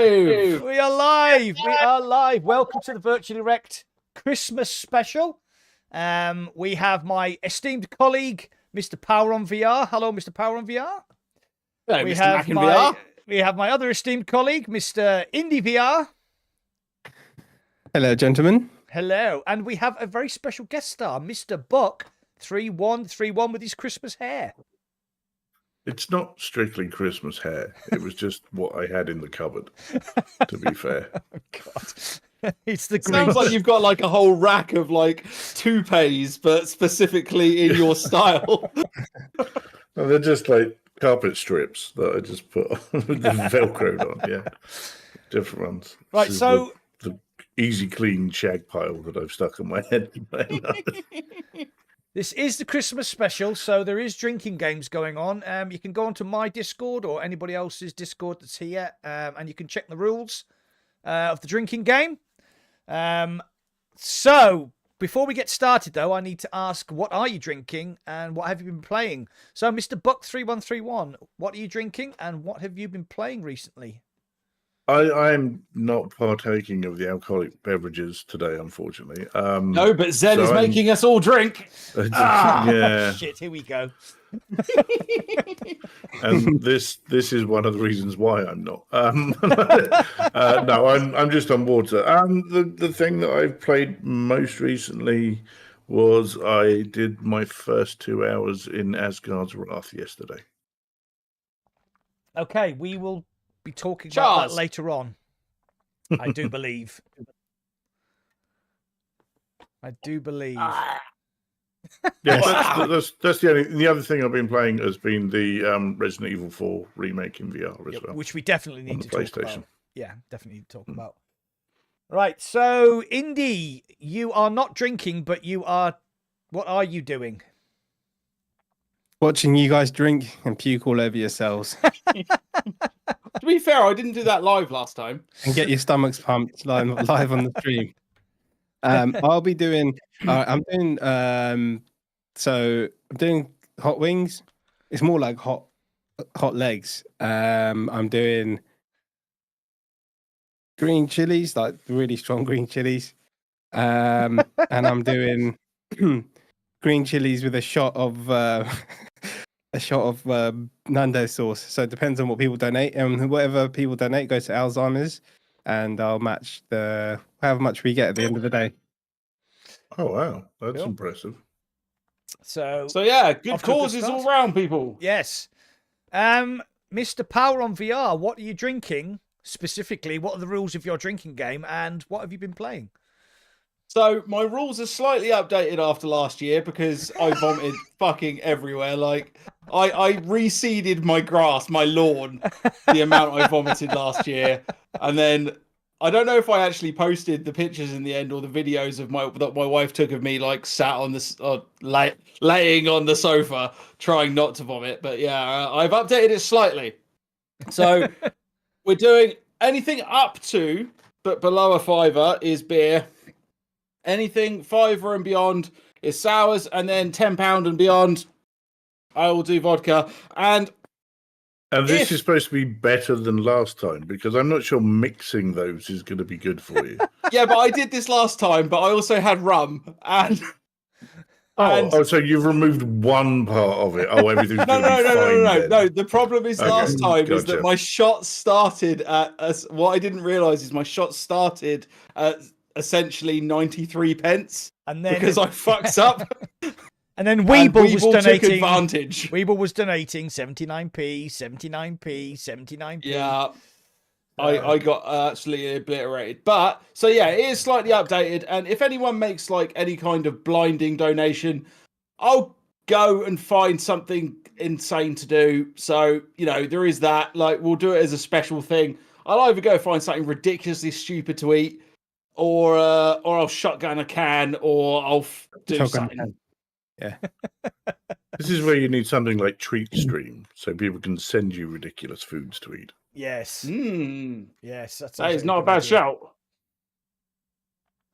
live! We are live. We are live. Welcome to the Virtually Rek't Christmas special. We have my esteemed colleague, Mr. poweronvr. Hello, Mr. poweronvr. Hello, Mr. Mac in VR. We have my other esteemed colleague, Mr. IndieVR. Hello, gentlemen. Hello. And we have a very special guest star, Mr. Buck3131 with his Christmas hair. It's not strictly Christmas hair. It was just what I had in the cupboard, to be fair. Oh, God. It's the Sounds like you've got like a whole rack of like toupees, but specifically in your style. No, they're just like carpet strips that I just put on with the Velcroed on. Yeah, different ones. Right, This is so the easy clean shag pile that I've stuck on my head. this is the Christmas special, so there is drinking games going on. You can go onto my Discord or anybody else's Discord that's here, and you can check the rules of the drinking game. So before we get started, though, I need to ask, what are you drinking and what have you been playing? So, Mr. Buck3131, what are you drinking and what have you been playing recently? I'm not partaking of the alcoholic beverages today, unfortunately. No, but Zen is making us all drink. Yeah. Shit, here we go. And this is one of the reasons why I'm not. No, I'm just on water. The thing that I've played most recently was I did my first 2 hours in Asgard's Wrath yesterday. Okay, we will be talking about that later on. I do believe. I do believe. Yeah, that's the only. The other thing I've been playing has been the Resident Evil 4 remake in VR as well, which we definitely need to talk about. Yeah, definitely need to talk about. Right, so Indy, you are not drinking, but you are. What are you doing? Watching you guys drink and puke all over yourselves. To be fair, I didn't do that live last time. And get your stomachs pumped live on the stream. I'll be doing. I'm doing hot wings. It's more like hot legs. I'm doing green chilies, like really strong green chilies. And I'm doing green chilies with a shot of Nando sauce. So it depends on what people donate, and whatever people donate goes to Alzheimer's, and I'll match however much we get at the end of the day. Oh wow, that's impressive. So yeah, good causes all round, people. Yes. Mr. poweronvr, what are you drinking specifically? What are the rules of your drinking game, and what have you been playing? So my rules are slightly updated after last year because I vomited fucking everywhere. Like I reseeded my grass, my lawn, the amount I vomited last year, and then I don't know if I actually posted the pictures in the end or the videos of that my wife took of me like sat on this laying on the sofa trying not to vomit. But yeah, I've updated it slightly. So we're doing anything up to but below a fiver is beer. Anything £5 and beyond is sours, and then £10 and beyond, I will do vodka. And this is supposed to be better than last time because I'm not sure mixing those is going to be good for you. Yeah, but I did this last time, but I also had rum and. So you've removed one part of it. Oh, everything's going to be fine. No. The problem is last time is that my shot started at what I didn't realise is my shot started at essentially 93 pence, and then because I fucked up. And then Weeble was donating. Took advantage. Weeble was donating 79p. Yeah, I got absolutely obliterated. But so yeah, it is slightly updated. And if anyone makes like any kind of blinding donation, I'll go and find something insane to do. So there is that. Like we'll do it as a special thing. I'll either go find something ridiculously stupid to eat, or I'll shotgun a can, or I'll do something. Yeah. This is where you need something like Treat Stream, so people can send you ridiculous foods to eat. Yes. Yes, that is not a bad shout.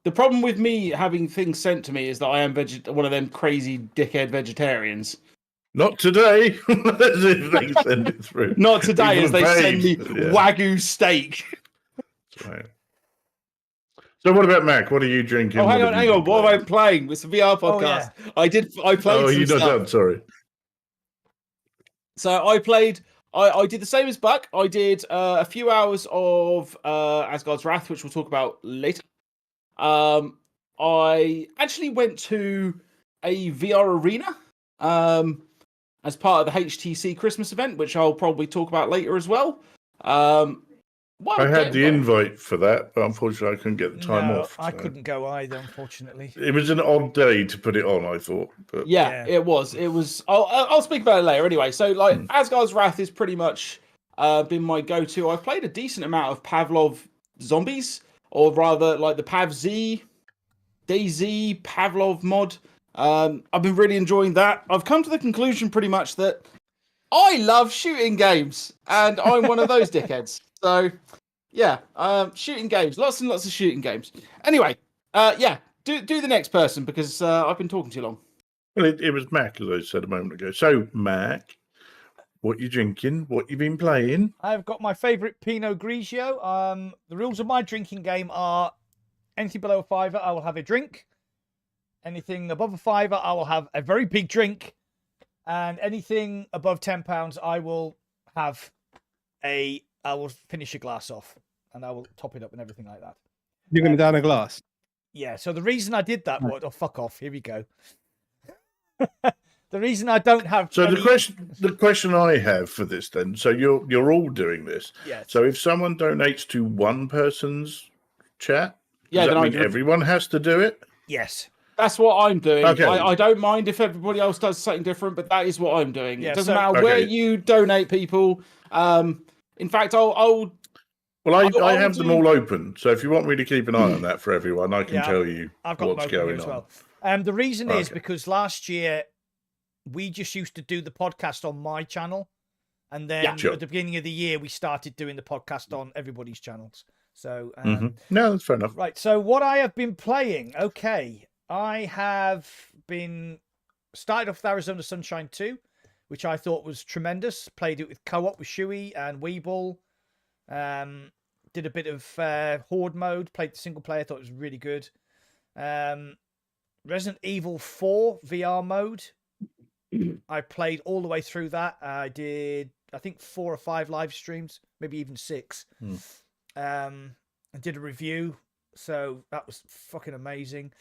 The problem with me having things sent to me is that I am one of them crazy dickhead vegetarians. Not today. As if they send it through. Not today, as they send me Wagyu steak. Right. So what about Mac? What are you drinking? Oh, hang What on, have you been What playing? am I playing? It's a VR podcast. Oh, yeah. I played Oh, some you're not stuff. done. Sorry. So I played. I did the same as Buck. I did a few hours of Asgard's Wrath, which we'll talk about later. I actually went to a VR arena as part of the HTC Christmas event, which I'll probably talk about later as well. I had the invite for that, but unfortunately I couldn't get the time off. I couldn't go either, unfortunately. It was an odd day to put it on, I thought. But... Yeah, it was. It was. I'll speak about it later anyway. So, like, Asgard's Wrath is pretty much been my go-to. I've played a decent amount of Pavlov zombies, or rather, like the PavZ, DayZ, Pavlov mod. I've been really enjoying that. I've come to the conclusion pretty much that I love shooting games, and I'm one of those dickheads. So, yeah, shooting games, lots and lots of shooting games. Anyway, yeah, do the next person because I've been talking too long. Well, it was Mac, as I said a moment ago. So, Mac, what you drinking? What you been playing? I've got my favourite Pinot Grigio. The rules of my drinking game are anything below a fiver, I will have a drink. Anything above a fiver, I will have a very big drink. And anything above £10, I will finish a glass off. And I will top it up and everything like that. You're going to down a glass? Yeah, so the reason I did that was... Oh, fuck off. Here we go. The reason I don't have... So the question I have for this then, so you're all doing this. Yes. So if someone donates to one person's chat, Yeah, does then that mean everyone has to do it? Yes. That's what I'm doing. Okay. I don't mind if everybody else does something different, but that is what I'm doing. Yeah, It doesn't so- matter where Okay. you donate people. In fact, I'll Well, I I'll have them do- all open, so if you want me to keep an eye on that for everyone, I can Yeah, tell you I've got what's them open here going as on. well. The reason is Okay. because last year we just used to do the podcast on my channel, and then Yeah, sure. at the beginning of the year we started doing the podcast on everybody's channels. So No, that's fair enough. right. So what I have been playing, okay, I have been started off with Arizona Sunshine 2, which I thought was tremendous. Played it with co-op with Shuey and Weeble. Did a bit of horde mode. Played the single player. Thought it was really good. Resident Evil 4 VR mode. I played all the way through that. I did, I think, 4 or 5 live streams, maybe even 6. I did a review, so that was fucking amazing.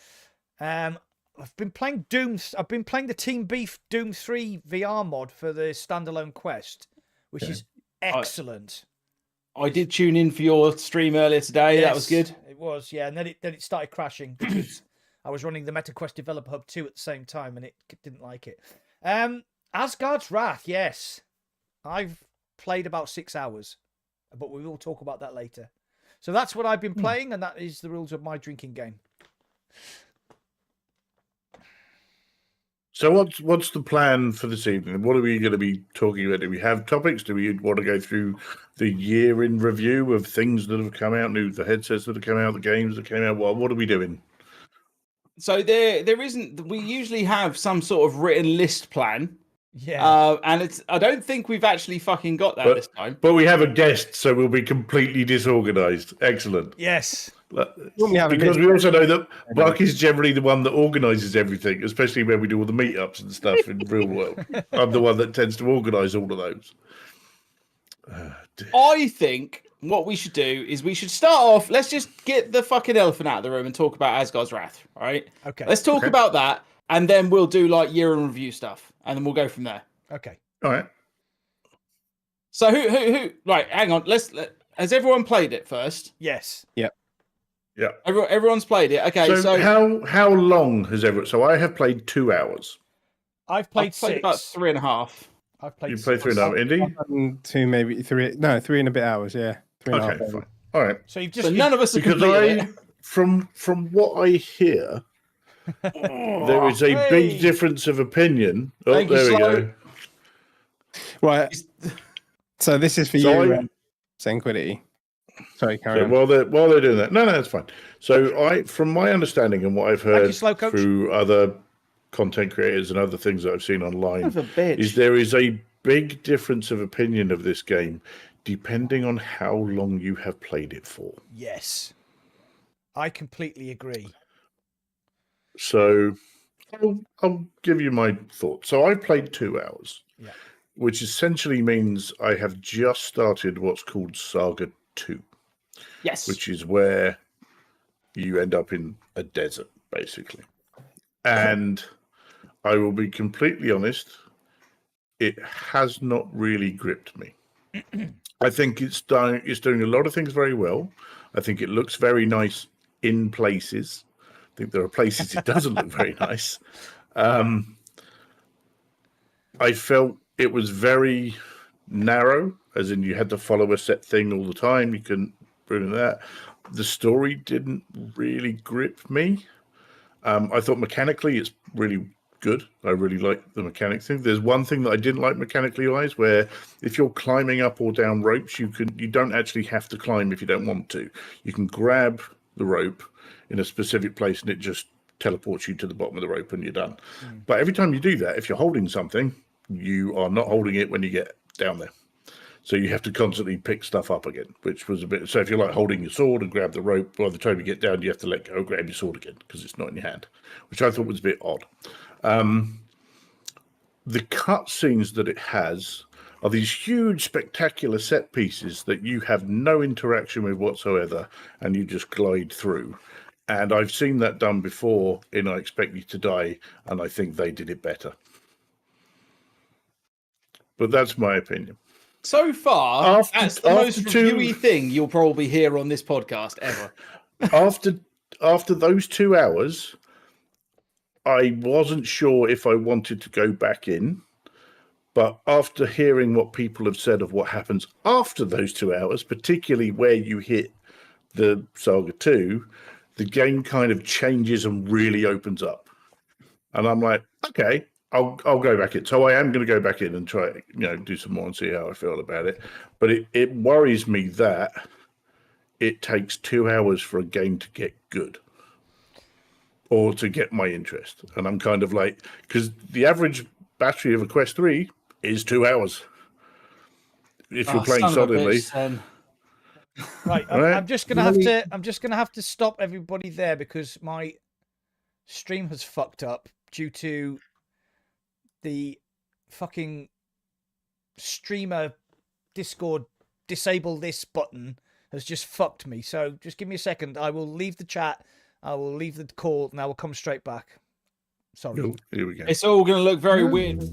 I've been playing Doom. I've been playing the Team Beef Doom 3 VR mod for the standalone quest, which is excellent. I did tune in for your stream earlier today. That was Yes, good. It was, yeah. And then it started crashing because I was running the MetaQuest Developer Hub 2 at the same time, and it didn't like it. Asgard's Wrath, yes. I've played about 6 hours, but we will talk about that later. So that's what I've been playing, and that is the rules of my drinking game. So what's the plan for this evening? What are we going to be talking about? Do we have topics? Do we want to go through the year in review of things that have come out, the headsets that have come out, the games that came out? What are we doing? So there isn't. We usually have some sort of written list plan. Yeah. And I don't think we've actually fucking got that this time. But we have a guest, so we'll be completely disorganized. Excellent. Yes. Because we also know that Buck is generally the one that organises everything, especially when we do all the meetups and stuff in real world. I'm the one that tends to organise all of those. I think what we should do is we should start off. Let's just get the fucking elephant out of the room and talk about Asgard's Wrath. All right. Okay. Let's talk about that, and then we'll do like year in review stuff, and then we'll go from there. Okay. All right. So who? Right. Hang on. Has everyone played it first? Yes. Yep. Yeah. Everyone's played it. Okay. So how long has everyone? So I have played 2 hours. I've played I've played 6. about 3.5. I've played You played 6. 3.5, Indy? 2, maybe 3. No, 3 and a bit hours. Yeah, 3.5. Okay, fine. All right. So you've just So none of us have Because completed it. from what I hear, there is a big difference of opinion. Oh, Thank you, there we Slow. go. Right. So this is for So you, Sanquidity. Sorry, carry So on. while they're doing that, no, that's fine. So from my understanding and what I've Thank you, heard Slow Coach. through other content creators and other things that I've seen online, Son of a bitch. is there is a big difference of opinion of this game. depending on how long you have played it for. Yes, I completely agree. So I'll give you my thoughts. So I played 2 hours, Yeah. which essentially means I have just started what's called Saga 2, Yes. which is where you end up in a desert, basically. And I will be completely honest, it has not really gripped me. I think it's doing a lot of things very well. I think it looks very nice in places. I think there are places it doesn't look very nice. I felt it was very narrow, as in you had to follow a set thing all the time. You couldn't ruin that. The story didn't really grip me. I thought mechanically it's really good. I really like the mechanics thing. There's one thing that I didn't like mechanically wise, where if you're climbing up or down ropes, you don't actually have to climb if you don't want to. You can grab the rope in a specific place and it just teleports you to the bottom of the rope and you're done. But every time you do that, if you're holding something, you are not holding it when you get down there. So you have to constantly pick stuff up again, which was a bit... So if you're like holding your sword and grab the rope, by the time you get down, you have to let go, grab your sword again, because it's not in your hand, which I thought was a bit odd. The cutscenes that it has are these huge, spectacular set pieces that you have no interaction with whatsoever, and you just glide through. And I've seen that done before in I Expect You to Die, and I think they did it better. But that's my opinion. So far, that's the most two- reviewy thing you'll probably hear on this podcast ever. After those 2 hours, I wasn't sure if I wanted to go back in, but after hearing what people have said of what happens after those 2 hours, particularly where you hit the Saga 2, the game kind of changes and really opens up. And I'm like, okay, I'll go back in. So I am going to go back in and try, do some more and see how I feel about it. But it worries me that it takes 2 hours for a game to get good or to get my interest. And I'm kind of like, because the average battery of a Quest 3 is 2 hours. If you're playing solidly. Right, I'm just gonna have to stop everybody there because my stream has fucked up due to the fucking streamer Discord disable this button has just fucked me. So just give me a second. I will leave the chat. I will leave the call and I will come straight back. Sorry. Oh, here we go. It's all going to look very weird.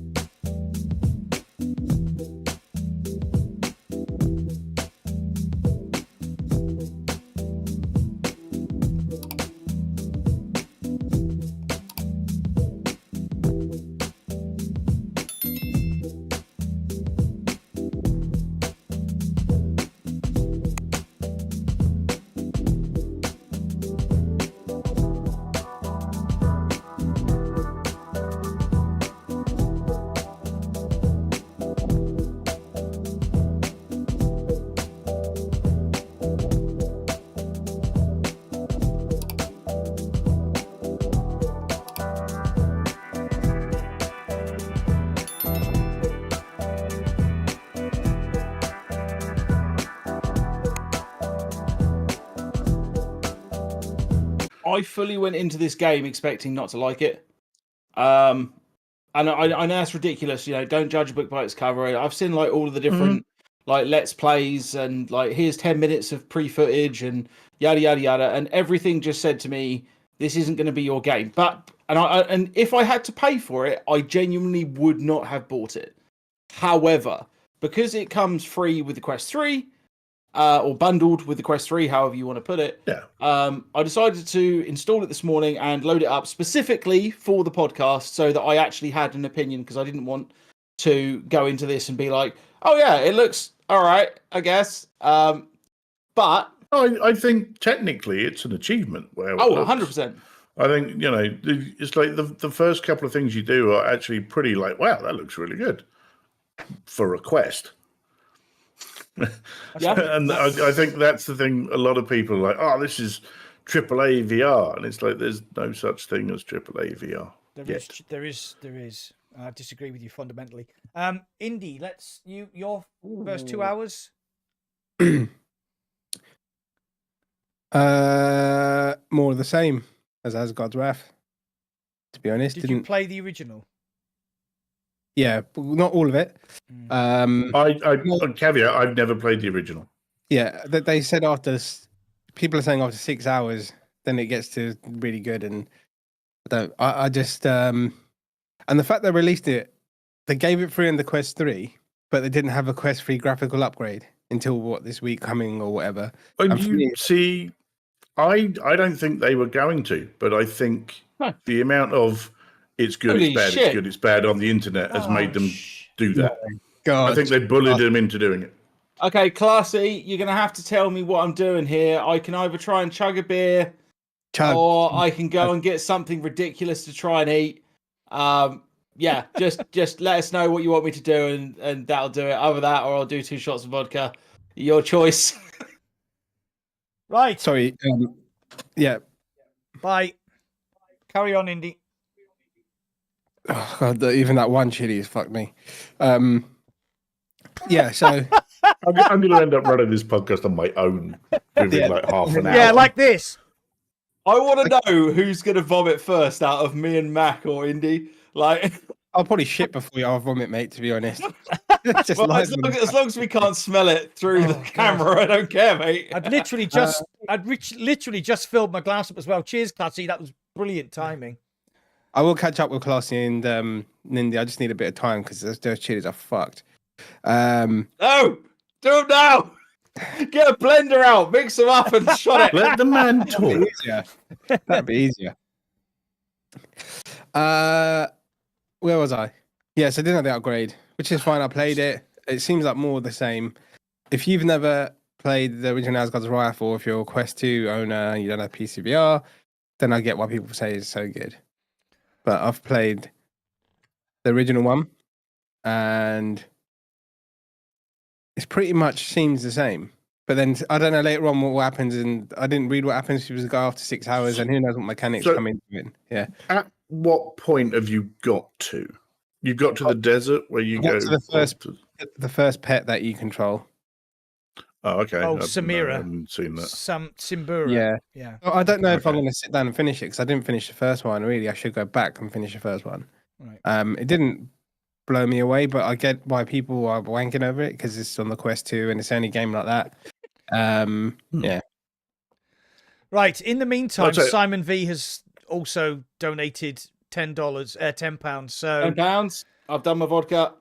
I fully went into this game expecting not to like it. And I know that's ridiculous, don't judge a book by its cover. I've seen like all of the different like let's plays and like here's 10 minutes of pre-footage and yada yada yada, and everything just said to me this isn't going to be your game. And if I had to pay for it, I genuinely would not have bought it. However, because it comes free with the Quest 3, or bundled with the Quest 3, however you want to put it. Yeah. I decided to install it this morning and load it up specifically for the podcast so that I actually had an opinion, because I didn't want to go into this and be like, oh yeah, it looks all right, I guess. But I think technically it's an achievement. Where 100%. I think, it's like the first couple of things you do are actually pretty like, wow, that looks really good for a Quest. Yeah, and I think that's the thing. A lot of people are like, oh, this is AAA VR, and it's like there's no such thing as AAA VR. There is. I disagree with you fundamentally. Indy, your first 2 hours. More of the same as Asgard's Wrath. To be honest, Did you play the original? Yeah, but not all of it. Caveat: I've never played the original. Yeah, they said people are saying after 6 hours, then it gets to really good, and I just and the fact they released it, they gave it free in the Quest 3, but they didn't have a Quest 3 graphical upgrade until this week coming or whatever. And you see, I don't think they were going to, but I think the amount of it's good, Holy it's bad, shit. it's good, it's bad on the internet has made them do that. God. I think they bullied them into doing it. Okay, Classy, you're going to have to tell me what I'm doing here. I can either try and chug a beer, or I can go and get something ridiculous to try and eat. Yeah, just let us know what you want me to do, and that'll do it. Either that, or I'll do 2 shots of vodka. Your choice. Right. Sorry. Yeah. Bye. Carry on, Indy. Oh, God, even that one chili has fucked me. Yeah, so I'm going to end up running this podcast on my own within like half an hour. Yeah, like this. I want to know who's going to vomit first out of me and Mac or Indy. Like, I'll probably shit before I'll vomit, mate. To be honest, just well, as long as we can't smell it through the camera, I don't care, mate. I'd literally just filled my glass up as well. Cheers, Classy. That was brilliant timing. I will catch up with Classy and Nindy. I just need a bit of time because those chilies are fucked. No, do it now. Get a blender out, mix them up, and shot it. Let the man talk. That'd be easier. Where was I? Yes, I didn't have the upgrade, which is fine. I played it. It seems like more of the same. If you've never played the original Asgard's Wrath, or if you're a Quest 2 owner and you don't have PCVR, then I get why people say it's so good. But I've played the original one, and it's pretty much seems the same. But then I don't know later on what happens, and I didn't read what happens if you go after 6 hours, and who knows what mechanics come into it. Yeah. At what point have you got to? You got to the desert where you go to the first pet that you control. Oh, okay. Oh, Samira. I haven't seen that. Simbura. Yeah. Well, I don't know if I'm going to sit down and finish it because I didn't finish the first one. Really, I should go back and finish the first one. Right. It didn't blow me away, but I get why people are wanking over it because it's on the Quest 2 and it's the only game like that. Yeah. Right. In the meantime, Simon V has also donated £10, £10. So £10. I've done my vodka.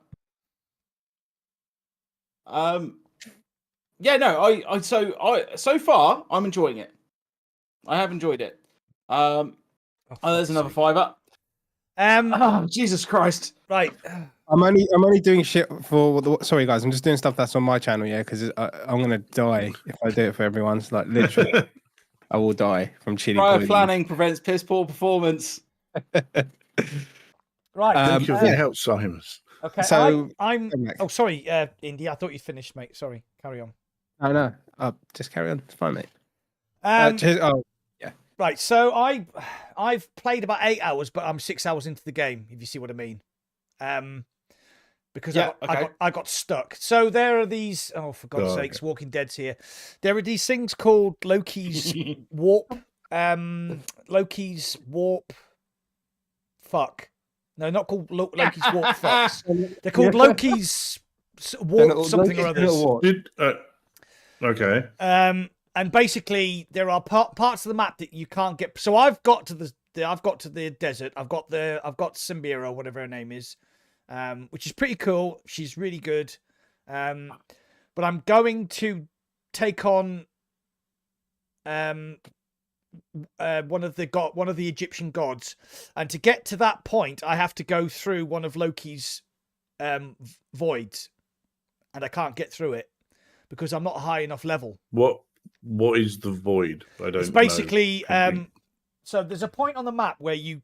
Yeah, no, so far I'm enjoying it. I have enjoyed it. There's another £5. Oh, Jesus Christ! Right. I'm only doing shit for. Sorry, guys. I'm just doing stuff that's on my channel. Yeah, because I'm gonna die if I do it for everyone. It's like literally, I will die from chili. Prior planning prevents piss poor performance. Right. Thank you for your help, Simon. Okay. So I'm. Oh, sorry, Indy. I thought you finished, mate. Sorry. Carry on. Oh no. Just carry on. It's fine, mate. Right. So I've played about 8 hours, but I'm 6 hours into the game. If you see what I mean. Because I got stuck. So there are these. Oh, for God's sakes, Walking Dead's here. There are these things called Loki's warp. Loki's warp. Fuck. No, not called Loki's warp fucks. They're called Loki's warp something or other. Okay. And basically there are parts of the map that you can't get. So I've got to the desert. I've got Simbira, whatever her name is, which is pretty cool. She's really good. But I'm going to take on one of the Egyptian gods, and to get to that point, I have to go through one of Loki's voids, and I can't get through it because I'm not a high enough level. What is the void? I don't. It's basically so there's a point on the map where you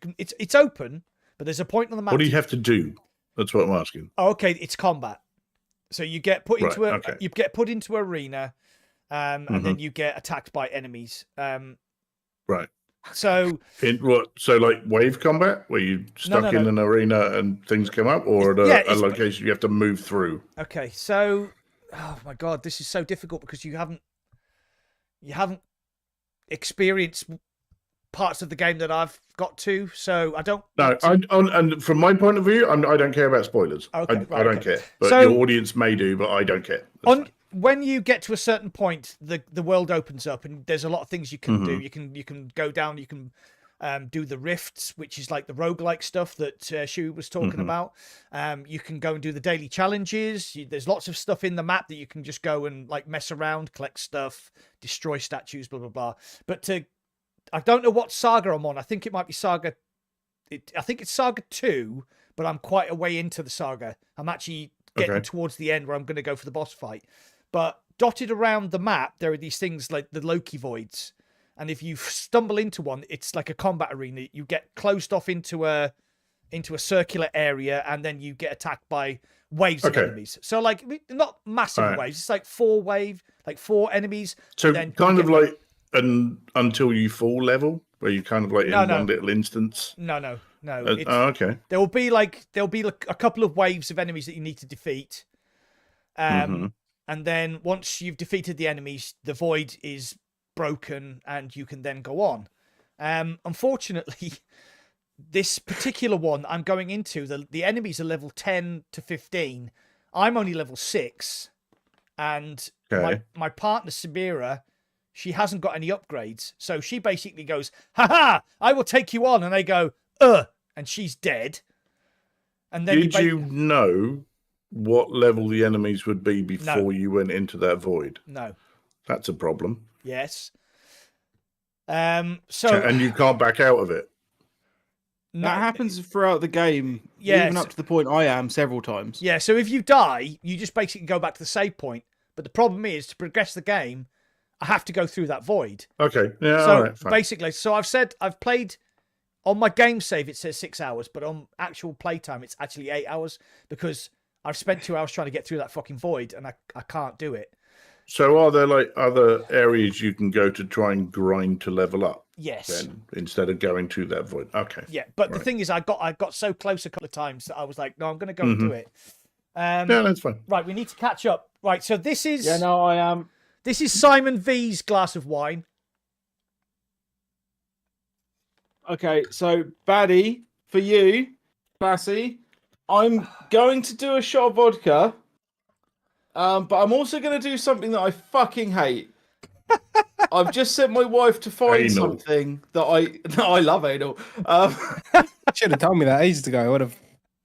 can. It's open, but there's a point on the map. What do you have to do? That's what I'm asking. Oh, okay, it's combat. So you get put into you get put into an arena, and then you get attacked by enemies. Right. So So like wave combat, where you stuck in an arena and things come up, or a location you have to move through. Okay, so oh my god, this is so difficult because you haven't experienced parts of the game that I've got to, so I don't. No, and from my point of view, I don't care about spoilers. Okay, I don't care, but So- your audience may do, but I don't care. That's fine. When you get to a certain point, the world opens up, and there's a lot of things you can do. You can go down. You can do the rifts, which is like the roguelike stuff that Shu was talking about. You can go and do the daily challenges. There's lots of stuff in the map that you can just go and like mess around, collect stuff, destroy statues, blah blah blah. But I don't know what saga I'm on. I think it might be saga. I think it's saga 2, but I'm quite a way into the saga. I'm actually getting towards the end where I'm going to go for the boss fight. But dotted around the map, there are these things like the Loki voids. And if you stumble into one, it's like a combat arena. You get closed off into a circular area, and then you get attacked by waves of enemies. So like not massive waves. It's like 4 enemies. So then kind of like until you fall level, where you kind of like in one little instance. No. Okay. There'll be a couple of waves of enemies that you need to defeat. And then once you've defeated the enemies, the void is broken and you can then go on. Unfortunately, this particular one I'm going into, the enemies are level 10 to 15. I'm only level 6. And my partner, Samira, she hasn't got any upgrades. So she basically goes, "Ha, I will take you on." And they go, and she's dead. And then Did you know what level the enemies would be before you went into that void? No. That's a problem. Yes. And you can't back out of it. No, that happens throughout the game, even up to the point I am several times. Yeah, so if you die, you just basically go back to the save point. But the problem is, to progress the game, I have to go through that void. Okay. Yeah. So all right, fine. basically, I've played on my game save. It says 6 hours, but on actual playtime, it's actually 8 hours because I've spent 2 hours trying to get through that fucking void, and I can't do it. So are there like other areas you can go to try and grind to level up? Yes. Then instead of going to that void. Okay. Yeah, but the thing is, I got so close a couple of times that I was like, no, I'm going to go and do it. Yeah, that's fine. Right, we need to catch up. Right, so this is... Yeah, no, I am. This is Simon V's glass of wine. Okay, so baddie, for you, Bassy, I'm going to do a shot of vodka, but I'm also going to do something that I fucking hate. I've just sent my wife to find something that I love anal. Should have told me that ages ago. I would have.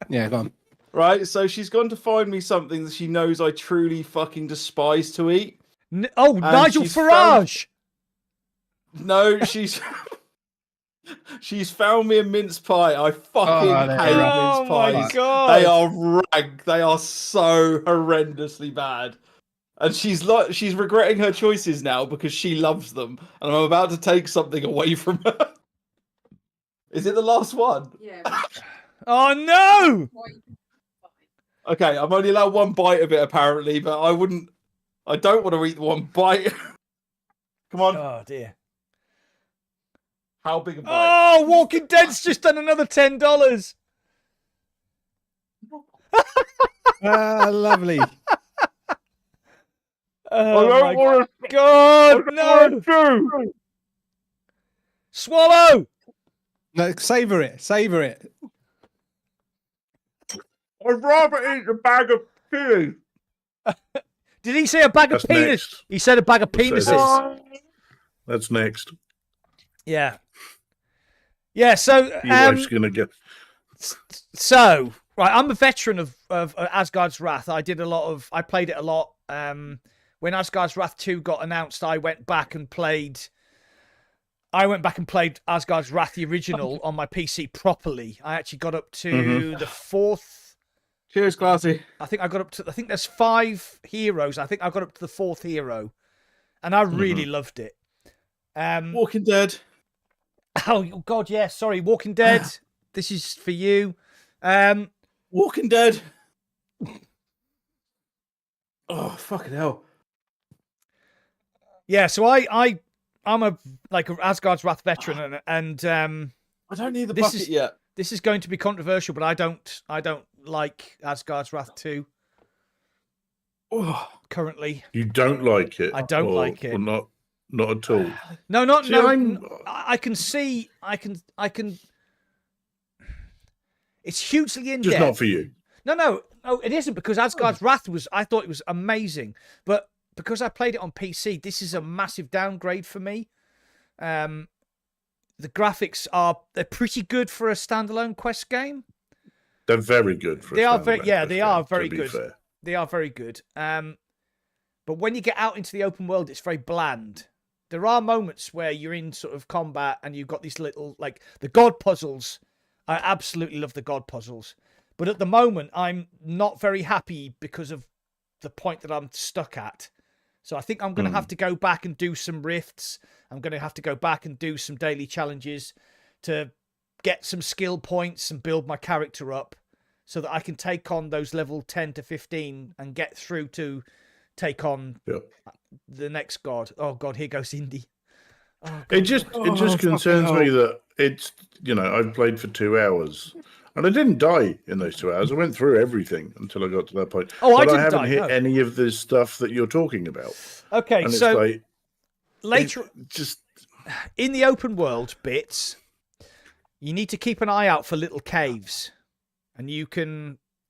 Yeah, go on. Right, so she's gone to find me something that she knows I truly fucking despise to eat. Nigel Farage! No, she's found me a mince pie. I fucking hate mince pies. My God. They are rank. They are so horrendously bad. And she's regretting her choices now because she loves them. And I'm about to take something away from her. Is it the last one? Yeah. Oh no! Okay, I'm only allowed one bite of it apparently, but I don't want to eat one bite. Come on. Oh dear. How big a bite? Oh, Walking Dead's just done another $10. Lovely. Oh my God, no! Swallow! No, savor it. Savor it. I'd rather eat a bag of peas. Did he say a bag of penis? Next. He said a bag of penises. That's next. Yeah. Yeah, so... Your wife's going to get... So, right, I'm a veteran of Asgard's Wrath. I played it a lot. When Asgard's Wrath 2 got announced, I went back and played Asgard's Wrath, the original, on my PC properly. I actually got up to the 4th. Cheers, Classy. I think there's 5 heroes. I think I got up to the 4th hero. And I really loved it. Walking Dead. Oh, God, yeah. Sorry, Walking Dead. This is for you. Walking Dead. Oh, fucking hell. Yeah, so I'm a Asgard's Wrath veteran, and I don't need the bucket yet. This is going to be controversial, but I don't like Asgard's Wrath 2. currently. You don't like it? I don't like it. Or not at all. No, not See, no. I can see. I can. It's hugely in Just depth. not for you. No, it isn't, because Asgard's Wrath was. I thought it was amazing, but because I played it on PC, this is a massive downgrade for me. The graphics they're pretty good for a standalone Quest game. They're very good for. They are very good. Fair. They are very good. But when you get out into the open world, it's very bland. There are moments where you're in sort of combat and you've got these little, like, the god puzzles. I absolutely love the god puzzles. But at the moment, I'm not very happy because of the point that I'm stuck at. So I think I'm going to have to go back and do some rifts. I'm going to have to go back and do some daily challenges to get some skill points and build my character up so that I can take on those level 10 to 15 and get through to take on the next god. Oh God, here goes Indy. Oh, God. It just concerns me that it's, I've played for 2 hours and I didn't die in those 2 hours. I went through everything until I got to that point. Oh, but I haven't die, hit no. any of this stuff that you're talking about. Okay, and so it's later, just in the open world bits, you need to keep an eye out for little caves, and you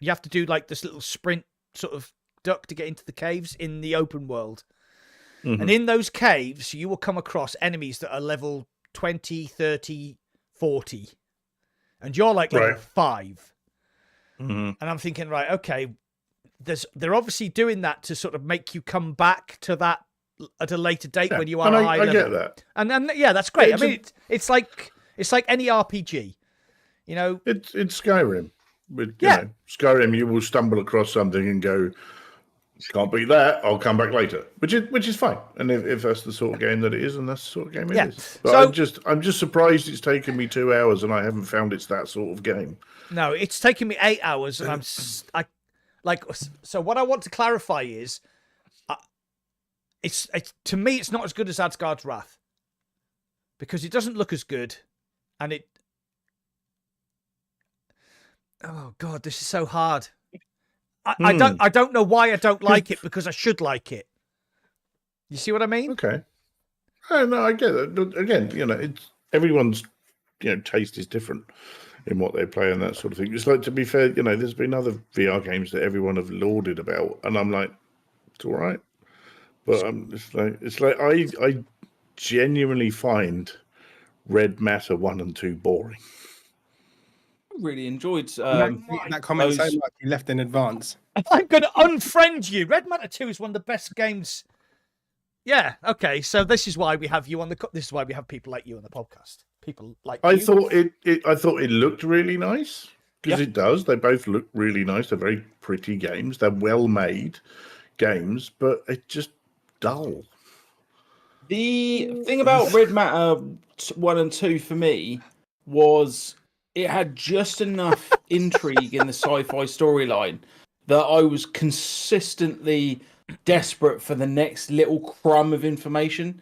have to do like this little sprint sort of duck to get into the caves in the open world. And in those caves, you will come across enemies that are level 20, 30, 40. And you're like level 5. And I'm thinking, right, okay, they're obviously doing that to sort of make you come back to that at a later date when you are high level. I get that. And yeah, that's great. I mean, it's like any RPG. It's Skyrim. With Skyrim, you will stumble across something and go, can't beat that. I'll come back later, which is fine. And if that's the sort of game that it is, and that's the sort of game it is. But I'm just surprised it's taken me 2 hours and I haven't found it's that sort of game. No, it's taken me 8 hours, and so what I want to clarify is, it's to me it's not as good as Asgard's Wrath, because it doesn't look as good, and it. Oh God, this is so hard. I don't know why I don't like it, because I should like it. You see what I mean? Okay. No, I get it. But again, it's everyone's taste is different in what they play and that sort of thing. It's like, to be fair, there's been other VR games that everyone have lauded about, and I'm like, it's all right. But it's like I genuinely find Red Matter 1 and 2 boring. Really enjoyed that comment so much you left in advance. I'm going to unfriend you. Red Matter 2 is one of the best games. Yeah, okay. So this is why we have you on this is why we have people like you on the podcast. People like you. I thought it looked really nice, because it does. They both look really nice. They're very pretty games. They're well made games, but it's just dull. The thing about Red Matter 1 and 2 for me was it had just enough intrigue in the sci-fi storyline that I was consistently desperate for the next little crumb of information.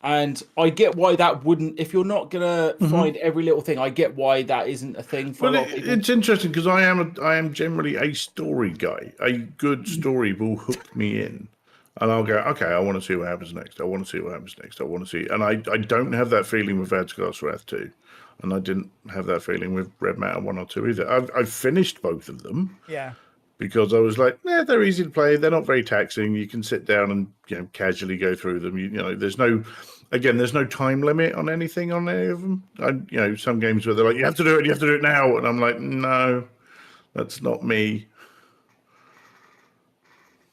And I get why that wouldn't, if you're not gonna find every little thing, I get why that isn't a thing for a lot of people. It's interesting, because I am generally a story guy. A good story will hook me in, and I'll go, okay, I want to see what happens next. I want to see what happens next. I want to see, and I don't have that feeling with Asgard's Wrath 2, and I didn't have that feeling with Red Matter 1 or 2 either. I've finished both of them. Yeah. Because I was like, they're easy to play. They're not very taxing. You can sit down and casually go through them. There's no time limit on anything on any of them. Some games where they're like, you have to do it now, and I'm like, no, that's not me.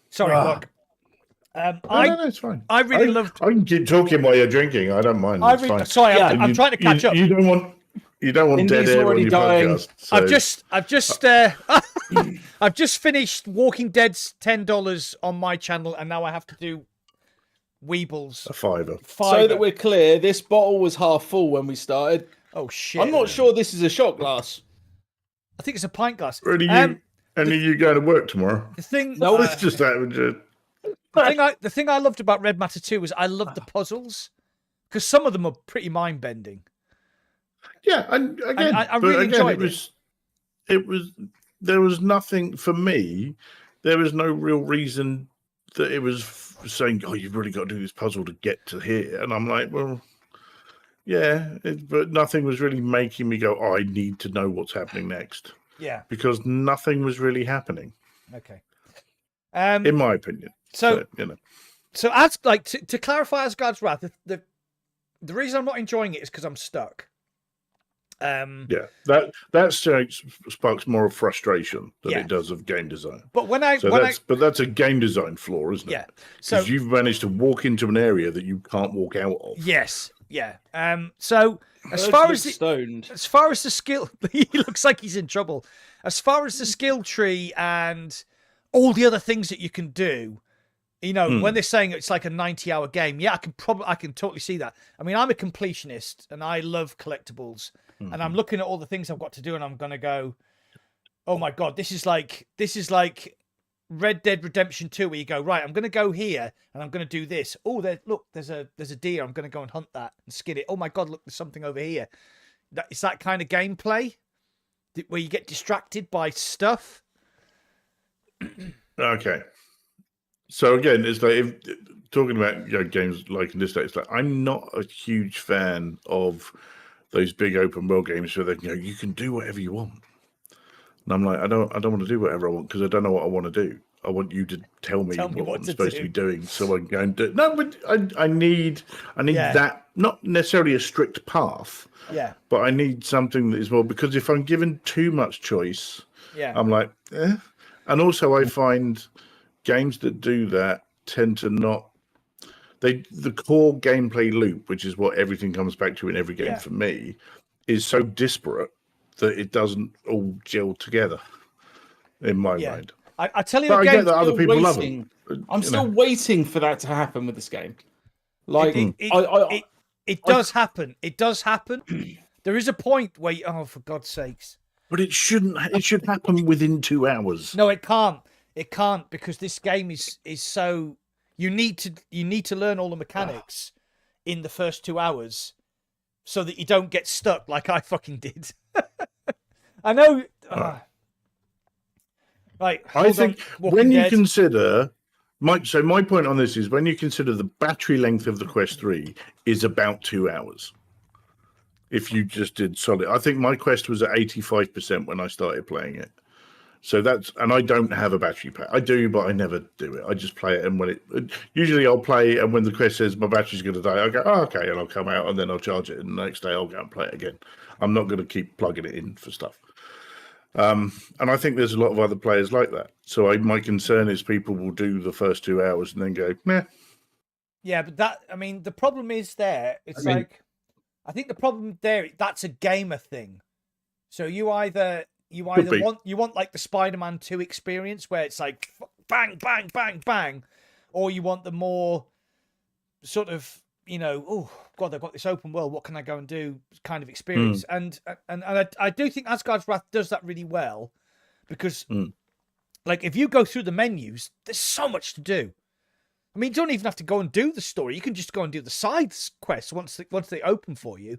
Sorry, look. No, it's fine. I really loved. I can keep talking while you're drinking. I don't mind. Fine. Sorry, I'm trying to catch up. You don't want dead air on your podcast. So. I've just finished Walking Dead's $10 on my channel, and now I have to do Weebles. A fiver. So that we're clear, this bottle was half full when we started. Oh shit! I'm not sure this is a shot glass. I think it's a pint glass. Any of you going to work tomorrow? The thing, no, it's just that. The thing I loved about Red Matter 2 was I loved the puzzles, because some of them are pretty mind bending. Yeah, and again, I really enjoyed it. It was there was nothing for me. There was no real reason that it was saying, "Oh, you've really got to do this puzzle to get to here," and I'm like, "Well, yeah," but nothing was really making me go, "Oh, I need to know what's happening next." Yeah, because nothing was really happening. okay. In my opinion. So you know, so as like to clarify Asgard's Wrath, the reason I'm not enjoying it is because I'm stuck. yeah, that sparks more of frustration than it does of game design. But but that's a game design flaw, isn't it? Yeah. So So you've managed to walk into an area that you can't walk out of. yes, yeah. So as Urge far looks as stoned. as far as the skill, he looks like he's in trouble. As far as the skill tree and all the other things that you can do, you know, when they're saying it's like a 90-hour game, yeah, I can totally see that. I mean, I'm a completionist and I love collectibles, and I'm looking at all the things I've got to do, and I'm gonna go, oh my god, this is like Red Dead Redemption 2, where you go, right, I'm gonna go here and I'm gonna do this. Oh, there's a deer. I'm gonna go and hunt that and skin it. Oh my god, look, there's something over here. It's that kind of gameplay where you get distracted by stuff. Okay. So again, it's like talking about games like in this day, it's like I'm not a huge fan of those big open world games where you can do whatever you want. And I'm like, I don't want to do whatever I want because I don't know what I want to do. I want you to tell me what I'm supposed to be doing so I can go and do it. No, but I need that, not necessarily a strict path. Yeah. But I need something that is more, because if I'm given too much choice, I'm like, eh. And also I find games that do that tend to not, the core gameplay loop, which is what everything comes back to in every game for me, is so disparate that it doesn't all gel together in my mind. I tell you, but I get that other people love it. I'm still waiting for that to happen with this game. Like it does happen. It does happen. There is a point where for God's sakes. But it shouldn't. It should happen within 2 hours. No, it can't. It can't, because this game is so. You need to learn all the mechanics in the first 2 hours, so that you don't get stuck like I fucking did. I know. Right. I think when you consider my point on this is when you consider the battery length of the Quest 3 is about 2 hours. If you just did solid, I think my Quest was at 85% when I started playing it. So and I don't have a battery pack. I do, but I never do it. I just play it, and usually I'll play, and when the Quest says my battery's going to die, I go, oh, okay, and I'll come out, and then I'll charge it, and the next day I'll go and play it again. I'm not going to keep plugging it in for stuff. And I think there's a lot of other players like that. So my concern is people will do the first 2 hours and then go, meh. Yeah, but the problem is there. I think the problem there, that's a gamer thing. So you either want like the Spider-Man 2 experience where it's like bang, bang, bang, bang, or you want the more sort of, oh God, I've got this open world, what can I go and do kind of experience. And I do think Asgard's Wrath does that really well, because like if you go through the menus, there's so much to do. I mean, you don't even have to go and do the story. You can just go and do the side quests once they open for you.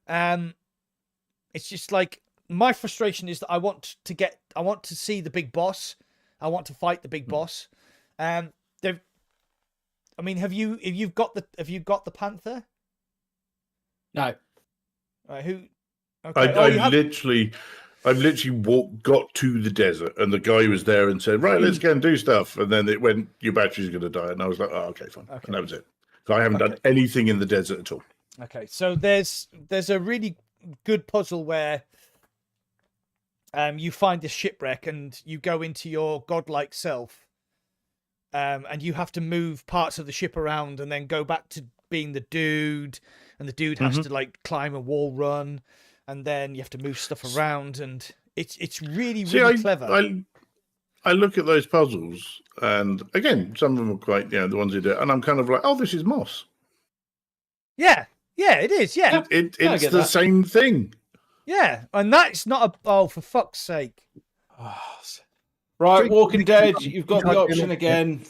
It's just like, my frustration is that I want to see the big boss. I want to fight the big boss. Have you got the Panther? No. Who? Okay. I've literally got to the desert, and the guy was there and said, right, let's go and do stuff. And then it went, your battery's going to die. And I was like, oh, okay, fine. Okay. And that was it. So I haven't done anything in the desert at all. Okay. So there's a really good puzzle where you find this shipwreck and you go into your godlike self, and you have to move parts of the ship around and then go back to being the dude, and the dude has to like climb a wall run, and then you have to move stuff around, and it's really clever. I look at those puzzles, and again, some of them are quite, the ones you do, and I'm kind of like, oh, this is Moss. Yeah, it is. Yeah, it's the same thing. Yeah, and that's not for fuck's sake. Right, Walking Dead, you've got the option again.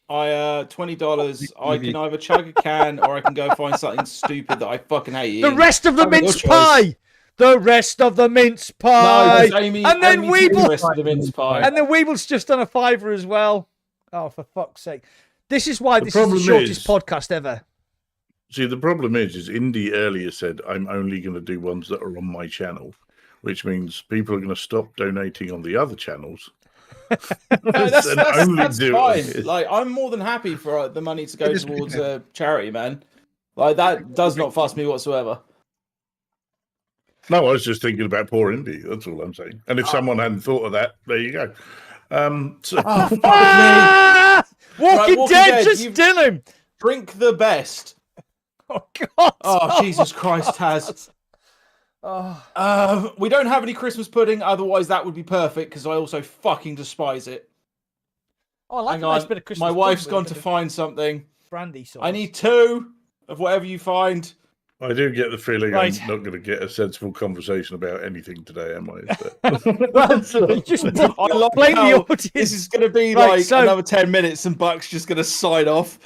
$20. I can either chug a can or I can go find something stupid that I fucking hate. The rest of the mince pie. The rest of the mince pie. No, Amy, and then Amy Weeble. The rest of the mince pie. And then Weeble's just done a $5 as well. Oh, for fuck's sake! This is why The this is the problem shortest is- podcast ever. See, the problem is Indy earlier said, I'm only going to do ones that are on my channel, which means people are going to stop donating on the other channels. No, that's and only do it on fine. his. Like, I'm more than happy for the money to go It is towards good. charity, man. Like, that does not fuss me whatsoever. No, I was just thinking about poor Indy. That's all I'm saying. And if someone hadn't thought of that, there you go. So, Oh, fuck me. Ah! Walking, Walking Dead, Dead, just you've- still him. Drink the best. Oh God! Oh, Jesus Christ, Taz. Oh. We don't have any Christmas pudding, otherwise that would be perfect, because I also fucking despise it. Oh, I like Hang a nice on, bit of Christmas. my wife's pudding with gone a to bit of find something. brandy sauce. I need 2 of whatever you find. I do get the feeling Right. I'm not going to get a sensible conversation about anything today, am I? Well, you just I like blame the how audience. this is going to be Right, like so- another 10 minutes and Buck's just going to sign off.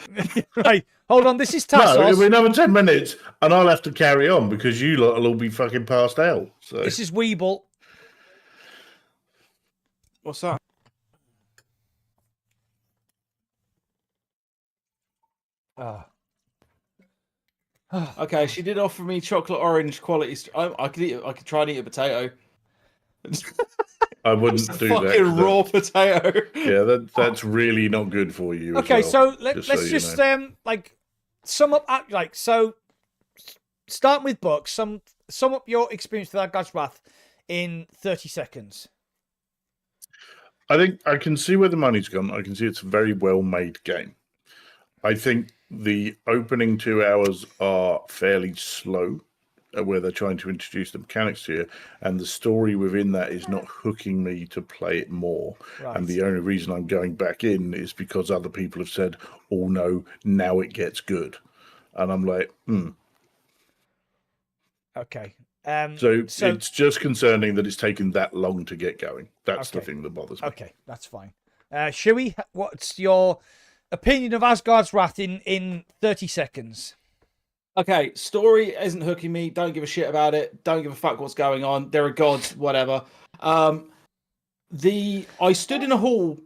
Right, hold on. This is No, Tassos. it'll be another 10 minutes and I'll have to carry on because you lot will all be fucking passed out. So This is Weeble. What's that? Okay, she did offer me chocolate orange quality. I could eat. I could try and eat a potato. I wouldn't It's a do that. fucking 'cause raw potato. Yeah, that's really not good for you. as Okay, well, so just let's you just know. like sum up. Like so, start with books. Sum up your experience with Asgard's Wrath in 30 seconds. I think I can see where the money's gone. I can see it's a very well made game. I think the opening 2 hours are fairly slow, where they're trying to introduce the mechanics to you, and the story within that is not hooking me to play it more. Right. And the only reason I'm going back in is because other people have said, "Oh no, now it gets good," and I'm like, Okay. So, So it's just concerning that it's taken that long to get going. That's the Okay. thing that bothers me. okay, that's fine. Shuey, what's your opinion of Asgard's Wrath in 30 seconds? Okay, story isn't hooking me. Don't give a shit about it. Don't give a fuck what's going on. There are gods, whatever. I stood in a hall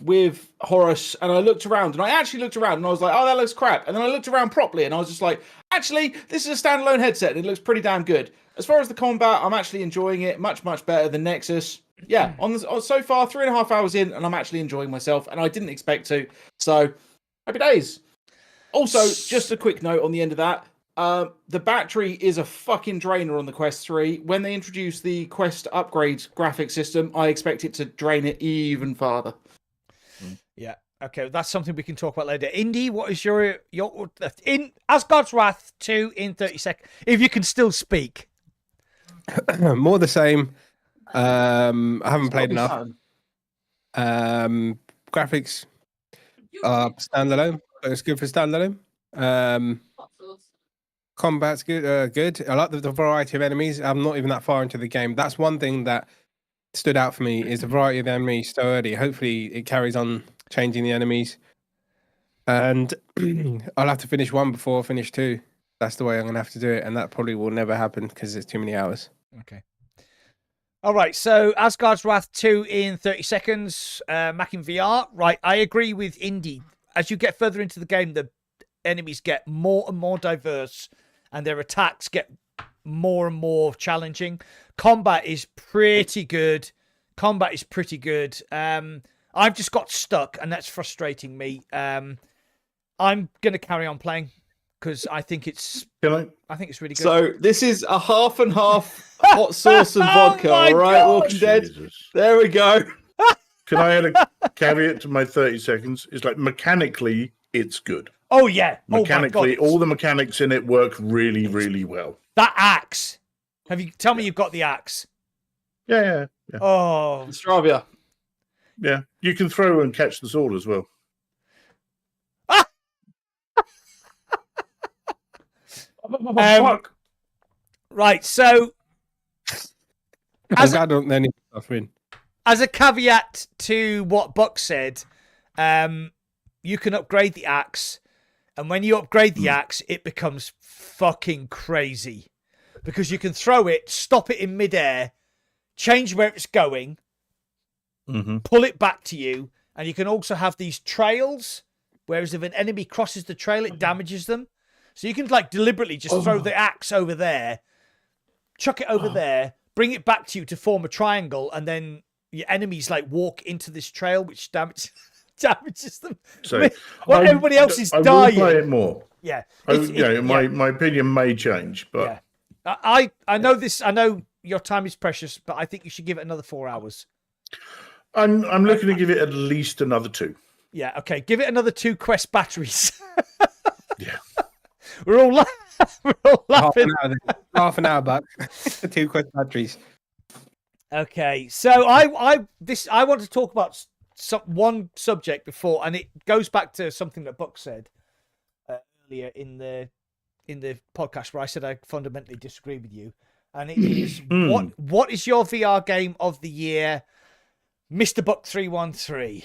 with Horus and I looked around and I actually looked around and I was like, oh, that looks crap. And then I looked around properly and I was just like, actually, this is a standalone headset and it looks pretty damn good. As far as the combat, I'm actually enjoying it much, much better than Nexus. Yeah, so far, 3.5 hours in and I'm actually enjoying myself and I didn't expect to. So, happy days. Also, just a quick note on the end of that. The battery is a fucking drainer on the Quest 3. When they introduce the Quest upgrade graphic system, I expect it to drain it even farther. Yeah. Okay, that's something we can talk about later. Indy, what is your in Asgard's Wrath 2 in 30 seconds? If you can still speak. More the same. I haven't played enough. Graphics are standalone, but it's good for standalone. Combat's good. Good. I like the variety of enemies. I'm not even that far into the game. That's one thing that stood out for me is the variety of enemies so early. Hopefully, it carries on changing the enemies. And I'll have to finish 1 before I finish 2. That's the way I'm gonna have to do it, and that probably will never happen because it's too many hours. Okay. All right, so Asgard's Wrath 2 in 30 seconds. Mac in VR. Right, I agree with Indy. As you get further into the game, the enemies get more and more diverse, and their attacks get more and more challenging. Combat is pretty good. I've just got stuck, and that's frustrating me. I'm gonna carry on playing because I think it's Can I? really good. So, this is a half and half hot sauce and vodka, my all right, God. Walking Dead? Jesus. There we go. Can I add a caveat to my 30 seconds? It's like mechanically, it's good. Oh yeah. Mechanically, oh my God. all the mechanics in it work really, really well. That axe. Tell me you've got the axe. Yeah. Oh, Stravia. Yeah. You can throw and catch the sword as well. Fuck. right. So, I'm As- glad I don't any stuff in. as a caveat to what Buck said, you can upgrade the axe, and when you upgrade the axe, it becomes fucking crazy because you can throw it, stop it in midair, change where it's going, Mm-hmm. pull it back to you, And you can also have these trails, whereas if an enemy crosses the trail, it damages them. So you can like deliberately just throw the axe over there, chuck it over there, bring it back to you to form a triangle, and then your enemies like walk into this trail, which damages them. So I mean, while everybody else is I dying. will play it more. Yeah. My opinion may change, but I know this. I know your time is precious, but I think you should give it another 4 hours. I'm looking to give it at least another 2. Yeah. Okay. Give it another 2 Quest batteries. Yeah. We're all laughing. Half an hour back. 2 Quest batteries. Okay. So I want to talk about one subject before, and it goes back to something that Buck said earlier in the podcast, where I said I fundamentally disagree with you, and it is what is your VR game of the year, Mr. Buck 313?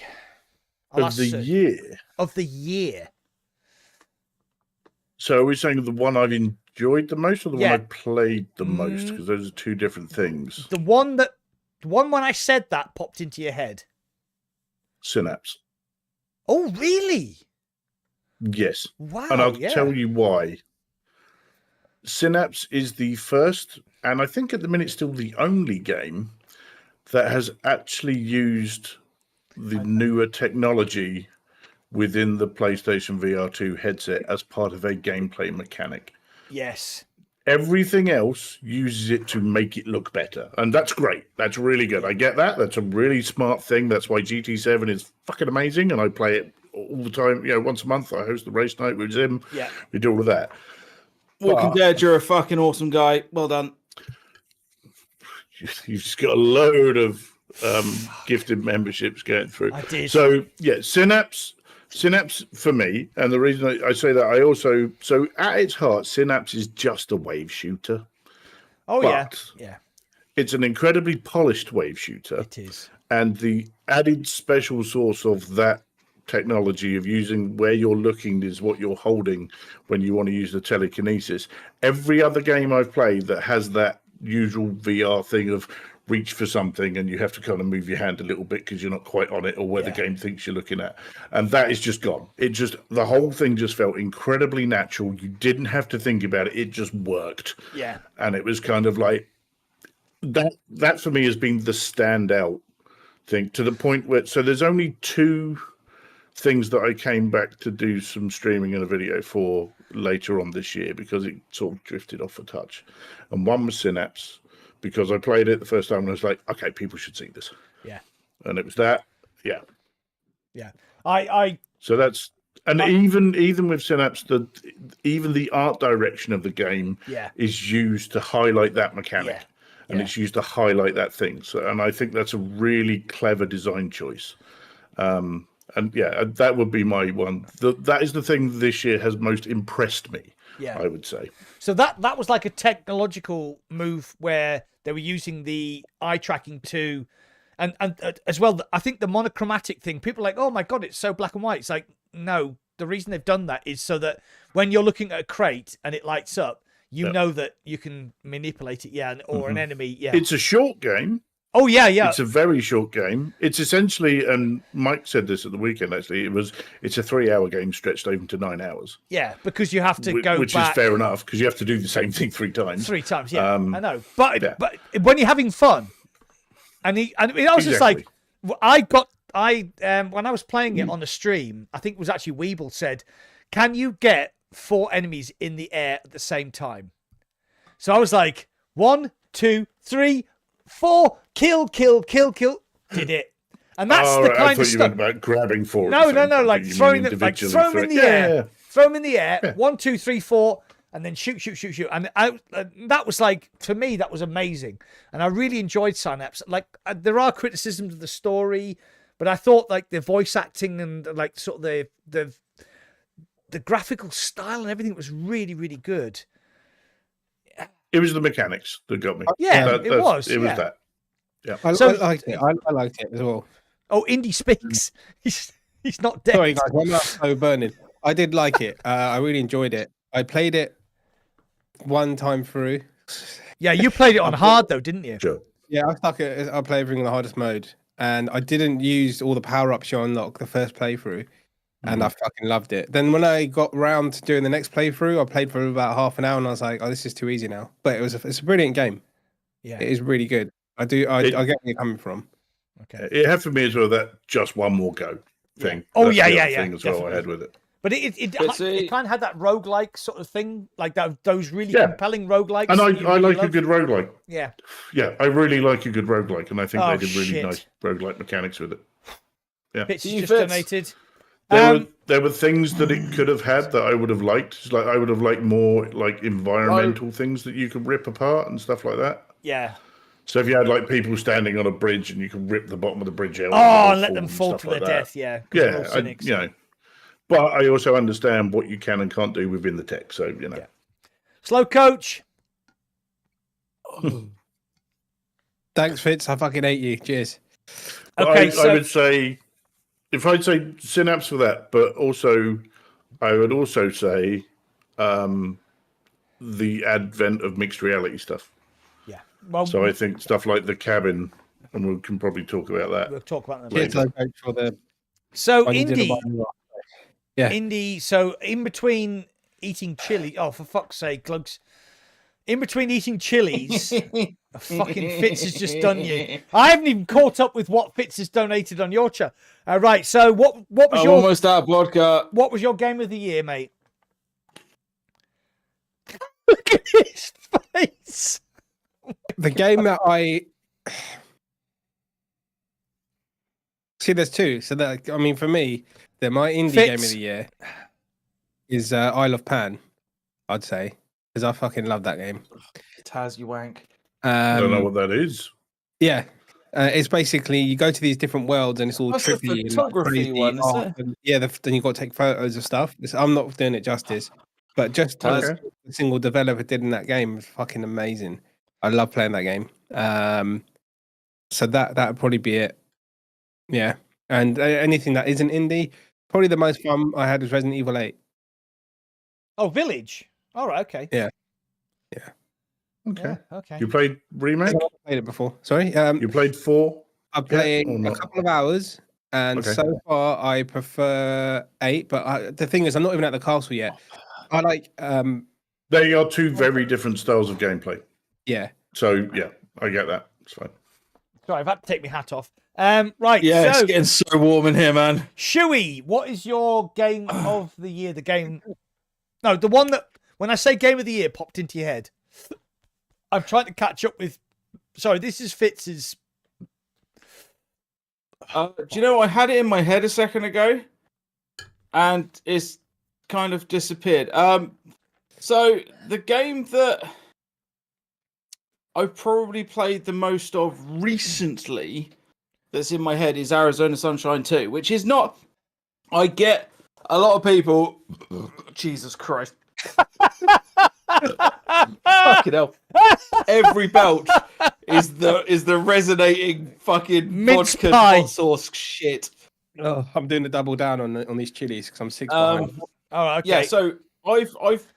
Of the year. So are we saying the one I've enjoyed the most, or the one I played the most? Because those are 2 different things. The one when I said that popped into your head. Synapse. Oh, really? Yes. Wow. And I'll tell you why. Synapse is the first, and I think at the minute still the only game that has actually used the newer technology within the PlayStation VR 2 headset as part of a gameplay mechanic. Yes. Everything else uses it to make it look better. And that's great. That's really good. I get that. That's a really smart thing. That's why GT7 is fucking amazing. And I play it all the time. You know, once a month I host the race night with him. Yeah. We do all of that. Walking Dead, you're a fucking awesome guy. Well done. You've just got a load of gifted memberships going through. I did. So, yeah, Synapse for me, and the reason I say that, so at its heart, Synapse is just a wave shooter. Oh, yeah. It's an incredibly polished wave shooter. It is. And the added special source of that technology of using where you're looking is what you're holding when you want to use the telekinesis. Every other game I've played that has that usual VR thing of reach for something and you have to kind of move your hand a little bit because you're not quite on it or where the game thinks you're looking at, and that is just gone. The whole thing just felt incredibly natural. You didn't have to think about it just worked. And it was kind of like that for me has been the standout thing, to the point where, so there's only 2 things that I came back to do some streaming and a video for later on this year because it sort of drifted off a touch, and one was Synapse, because I played it the first time and I was like, okay, people should see this. Yeah. And it was that. Yeah. Yeah. So that's, and even with Synapse, even the art direction of the game is used to highlight that mechanic. And it's used to highlight that thing. So, and I think that's a really clever design choice. And that would be my one. That is the thing this year has most impressed me. I would say. So that was like a technological move where they were using the eye tracking too, and as well. I think the monochromatic thing. People are like, oh my god, it's so black and white. It's like, no. The reason they've done that is so that when you're looking at a crate and it lights up, you know that you can manipulate it. Or an enemy. Yeah. It's a short game. Oh, yeah. It's a very short game. It's essentially, and Mike said this at the weekend, actually, it's a 3-hour game stretched over to 9 hours. Yeah, because you have to go which back. Is fair enough, because you have to do the same thing 3 times. 3 times, yeah. I know. But when you're having fun, and I was just like, when I was playing it on the stream, I think it was actually Weeble said, can you get 4 enemies in the air at the same time? So I was like, 1, 2, 3, 4, kill. Did it. And that's the kind I of thought stuff. you meant about grabbing 4. No, like throwing them, throw them in the air. Throw them in the air. Yeah. 1, 2, 3, 4, and then shoot. And that was like, for me, that was amazing. And I really enjoyed Synapse. Like, there are criticisms of the story, but I thought like the voice acting and like sort of the graphical style and everything was really, really good. It was the mechanics that got me. Yeah, it was that. Yeah. I liked it. I liked it as well. Oh, Indy speaks. He's not dead. Sorry, guys. I'm not so burning. I did like it. I really enjoyed it. I played it one time through. Yeah, you played it on hard though, didn't you? Sure. Yeah, I play everything in the hardest mode. and I didn't use all the power-ups you unlock the first playthrough, and I fucking loved it. Then when I got round to doing the next playthrough, I played for about half an hour, and I was like, "Oh, this is too easy now." But it's a brilliant game. Yeah, It is really good. I get where you're coming from. okay. It had for me as well that just one more go thing. Yeah. Oh, That's yeah, the yeah, other yeah, thing as well I definitely. had with it. But it But see- kind of had that roguelike sort of thing, like those really Yeah. compelling roguelikes. And that I you really like a love. good roguelike. Yeah. Yeah, I really like a good roguelike, and I think Oh, they did really shit. nice roguelike mechanics with it. Yeah. Fitz Do has you, just Fitz? donated. There were things that it could have had that I would have liked. Like I would have liked more like environmental things that you could rip apart and stuff like that. Yeah. So if you had like people standing on a bridge and you could rip the bottom of the bridge out, And let them and fall stuff to their like that. death. Yeah. 'Cause they're all Yeah, cynics. but I also understand what you can and can't do within the tech. So Yeah. Slow coach. Thanks, Fitz. I fucking hate you. Cheers. But Okay, I would say, if I'd say Synapse for that, but also, I would also say the advent of mixed reality stuff. Yeah. Well, So I think stuff like the cabin, and we can probably talk about that. we'll talk about that later. Cheers, Loco, for the So when you did the indie, button rock. Yeah. indie. So in between eating chili. Oh, for fuck's sake, Glugs. In between eating chilies, fucking Fitz has just done you. I haven't even caught up with what Fitz has donated on your chat. Right. So what was I'm your almost out of vodka. what was your game of the year, mate? Look at his face. The game that I see, there's two. So that I mean, for me, my indie game of Fitz. the year is Isle of Pan. I'd say because I fucking love that game. Taz, you wank. I don't know what that is. Yeah, it's basically you go to these different worlds and it's all That's the trippy and photography crazy one, isn't art it? and, yeah, then you got to take photos of stuff. I'm not doing it justice, but just as Okay. a single developer did in that game was fucking amazing. I love playing that game. So that would probably be it. Yeah, and anything that isn't indie, probably the most fun I had was Resident Evil 8. Oh, Village. All right. Okay. Yeah. Okay. Yeah, okay. You played remake? I've played it before. Sorry. You played 4? I played or a not? couple of hours, and Okay. so far I prefer 8. But the thing is, I'm not even at the castle yet. I like, They are two very different styles of gameplay. yeah. So yeah, I get that. It's fine. Sorry, I've had to take my hat off. Right. Yeah, it's So, getting so warm in here, man. Shuey, what is your game of the year? The game. No, the one that when I say game of the year popped into your head. I'm trying to catch up with. Sorry, this is Fitz's. Do you know, I had it in my head a second ago, and it's kind of disappeared. So the game that I probably played the most of recently that's in my head is Arizona Sunshine 2, which is not. I get a lot of people. Jesus Christ. Fucking hell. Every belch is the resonating fucking Mince vodka pie. hot sauce shit. Oh, I'm doing the double down on these chilies because I'm 6 behind. Oh, okay. Yeah, so I've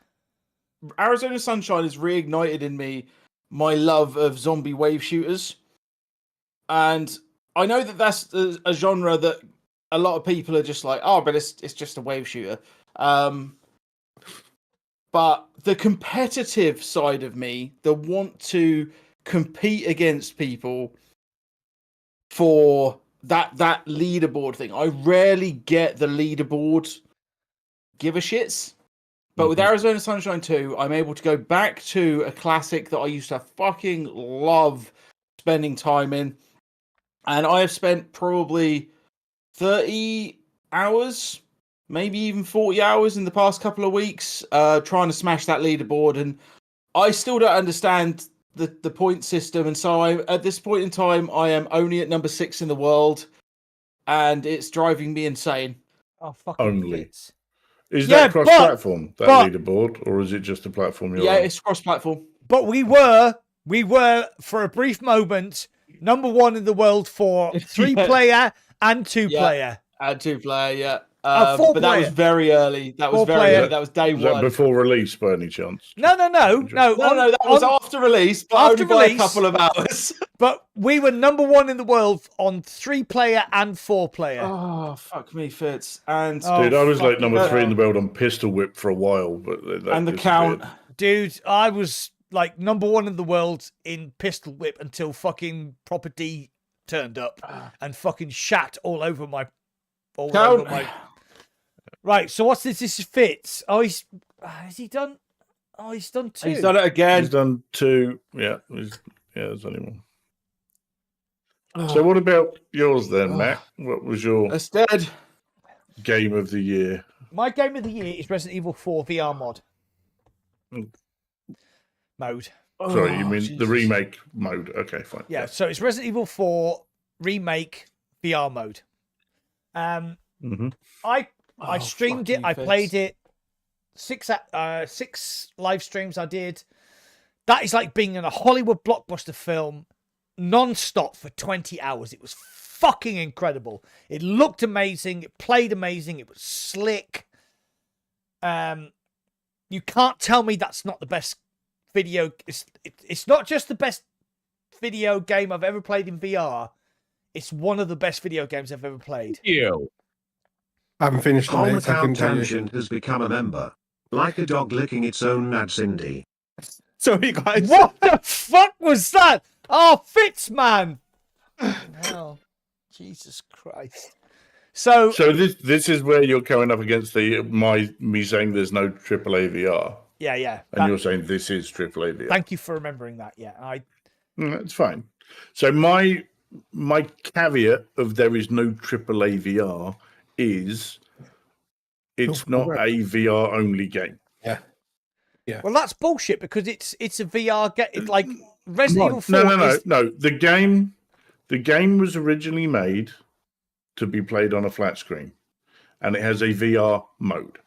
Arizona Sunshine has reignited in me my love of zombie wave shooters, and I know that that's a genre that a lot of people are just like, oh, but it's just a wave shooter. But the competitive side of me, the want to compete against people for that leaderboard thing. I rarely get the leaderboard give a shits. But with Arizona Sunshine 2, I'm able to go back to a classic that I used to fucking love spending time in. And I have spent probably 30 hours, maybe even 40 hours in the past couple of weeks trying to smash that leaderboard. And I still don't understand the point system. And so at this point in time, I am only at number 6 in the world. And it's driving me insane. Oh, fucking Only. Fitz. Is Yeah, that cross-platform, that but- leaderboard, or is it just a platform you're Yeah, on? it's cross-platform. But we were for a brief moment number 1 in the world for 3-player and 2-player. And 2-player, yeah. But that was very early. That was very early. That was day Was one. that before release, by any chance? No. That was after release, but only by a couple of hours. But we were #1 in the world on 3-player and 4-player. Oh, fuck me, Fitz. And dude, I was like #3 in the world on Pistol Whip for a while, but and the count. Dude, I was like #1 in the world in Pistol Whip until fucking Proper D turned up and fucking shat all over my. Right, so what's this? This is Fitz. Oh, has he done? Oh, he's done 2. He's done it again. He's done 2. Yeah, there's only one. So what about yours then, Matt? What was your game of the year? My game of the year is Resident Evil 4 VR mod. Mode. Sorry, you mean the remake mode? Okay, fine. Yeah, so it's Resident Evil 4 remake VR mode. I streamed it. I played it. 6 live streams I did. That is like being in a Hollywood blockbuster film non-stop for 20 hours. It was fucking incredible. It looked amazing. It played amazing. It was slick. You can't tell me that's not the best video. It's not just the best video game I've ever played in VR. It's one of the best video games I've ever played. I haven't finished it. Hometown Tangent has become a member. Like a dog licking its own Cindy. Sorry, guys. What the fuck was that? Oh, Fitz, man. Hell, Jesus Christ. So this is where you're coming up against me saying there's no AAA VR. Yeah. And you're saying this is AAA VR. Thank you for remembering that. Yeah, That's fine. So my caveat of there is no AAA VR is it's not a VR only game. Yeah. Well, that's bullshit because it's a VR game. It's like Resident Evil 4. No. The game was originally made to be played on a flat screen, and it has a VR mode.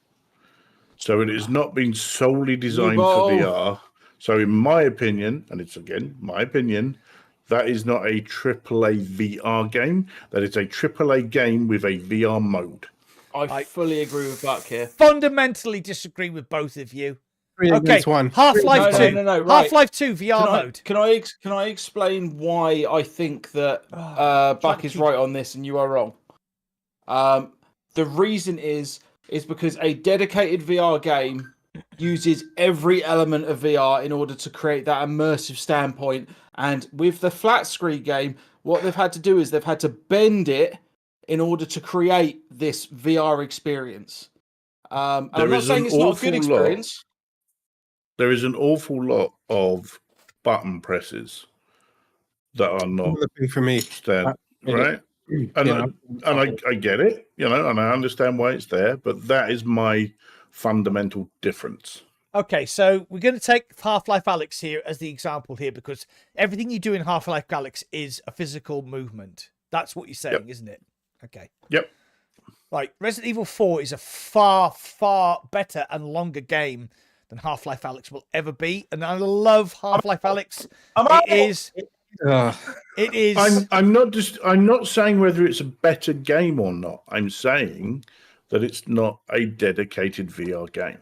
So it has not been solely designed for VR. So in my opinion, and it's again my opinion, that is not a AAA VR game. That is a AAA game with a VR mode. I fully agree with Buck here. Fundamentally disagree with both of you. 3 against 1. Half-Life 2. No, right. Half-Life 2 VR mode. Can I explain why I think that Buck is right on this and you are wrong? The reason is because a dedicated VR game uses every element of VR in order to create that immersive standpoint. And with the flat screen game, what they've had to do is they've had to bend it in order to create this VR experience. I'm not saying it's not a good experience. There is an awful lot of button presses that are not for me, right? And I get it, and I understand why it's there, but that is my fundamental difference. Okay, so we're going to take Half-Life Alyx here as the example here because everything you do in Half-Life Alyx is a physical movement. That's what you're saying, isn't it? Okay. Yep. Right, Resident Evil 4 is a far, far better and longer game than Half-Life Alyx will ever be, and I love Half-Life Alyx. It is. I'm not saying whether it's a better game or not. I'm saying that it's not a dedicated VR game.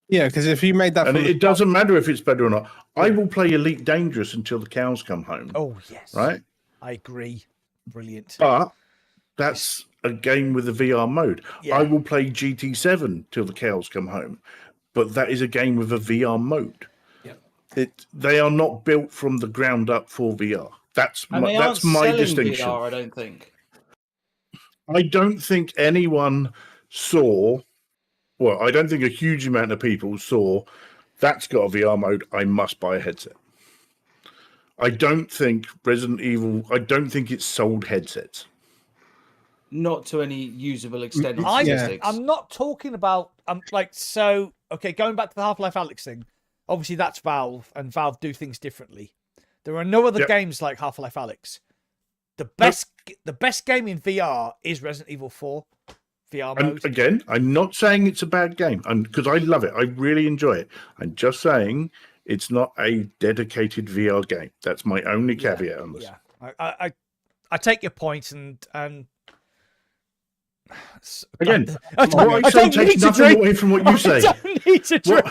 Yeah, because if you made that, and it doesn't matter if it's better or not. I will play Elite Dangerous until the cows come home. Oh yes, right. I agree. Brilliant. But that's a game with a VR mode. Yeah. I will play GT7 till the cows come home, but that is a game with a VR mode. Yeah. They are not built from the ground up for VR. That's my distinction. VR, I don't think. I don't think anyone saw. Well, I don't think a huge amount of people saw that's got a VR mode. I must buy a headset. I don't think Resident Evil. I don't think it's sold headsets. Not to any usable extent. I'm not talking about. Okay, going back to the Half-Life Alyx thing. Obviously, that's Valve, and Valve do things differently. There are no other games like Half-Life Alyx. The best game in VR is Resident Evil 4 VR mode. And again, I'm not saying it's a bad game, because I love it. I really enjoy it. I'm just saying it's not a dedicated VR game. That's my only caveat on this. Yeah, I take your point, and Again, I what I say don't takes need to nothing drink. away from what you say. I don't need to drink.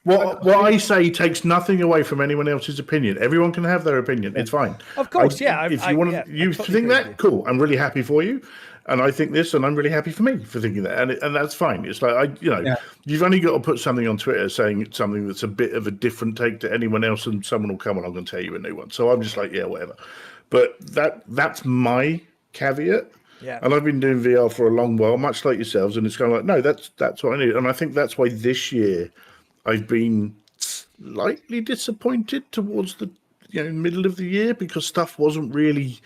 What I say takes nothing away from anyone else's opinion. Everyone can have their opinion. It's fine. Of course, If you want to, you totally think agree with that, cool. I'm really happy for you, and I think this, and I'm really happy for me for thinking that, and that's fine. It's like you've only got to put something on Twitter saying something that's a bit of a different take to anyone else, and someone will come along and tell you a new one. So I'm just like, yeah, whatever. But that's my caveat. Yeah. And I've been doing VR for a long while, much like yourselves, and it's kind of like, no, that's what I need. And I think that's why this year I've been slightly disappointed towards the middle of the year because stuff wasn't really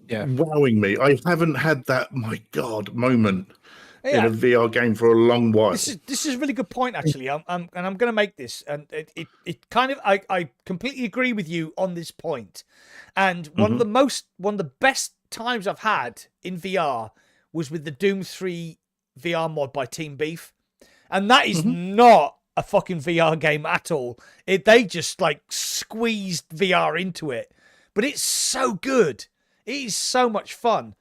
wowing me. I haven't had that my God moment in a VR game for a long while. This is a really good point, actually. I'm going to make this, and it kind of I completely agree with you on this point. And one of the best times I've had in VR was with the Doom 3 VR mod by Team Beef, and that is not a fucking VR game at all. They just like squeezed VR into it, but it's so good. It is so much fun.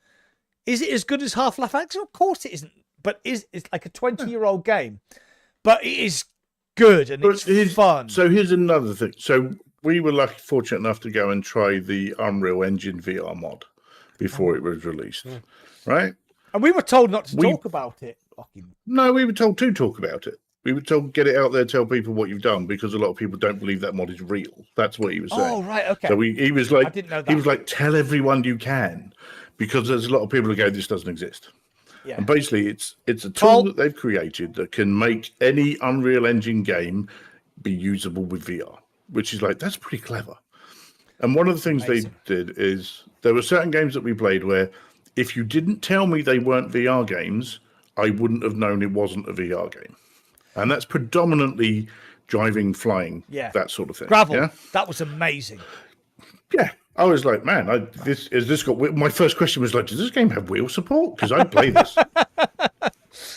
Is it as good as Half-Life Alyx? Of course it isn't. But it's like a 20-year-old game, but it is good and it's fun. So here's another thing. So we were fortunate enough to go and try the Unreal Engine VR mod before it was released, right? And we were told not to talk about it. No, we were told to talk about it. We were told get it out there, tell people what you've done, because a lot of people don't believe that mod is real. That's what he was saying. Oh, right, okay. So he was like, I didn't know that. He was like, tell everyone you can, because there's a lot of people who go, this doesn't exist. Yeah. And basically, it's a tool that they've created that can make any Unreal Engine game be usable with VR, which is that's pretty clever. And one of the things they did is there were certain games that we played where if you didn't tell me they weren't VR games, I wouldn't have known it wasn't a VR game. And that's predominantly driving, flying, that sort of thing. Gravel, that was amazing. Yeah. I was like, man, my first question was does this game have wheel support? Because I play this.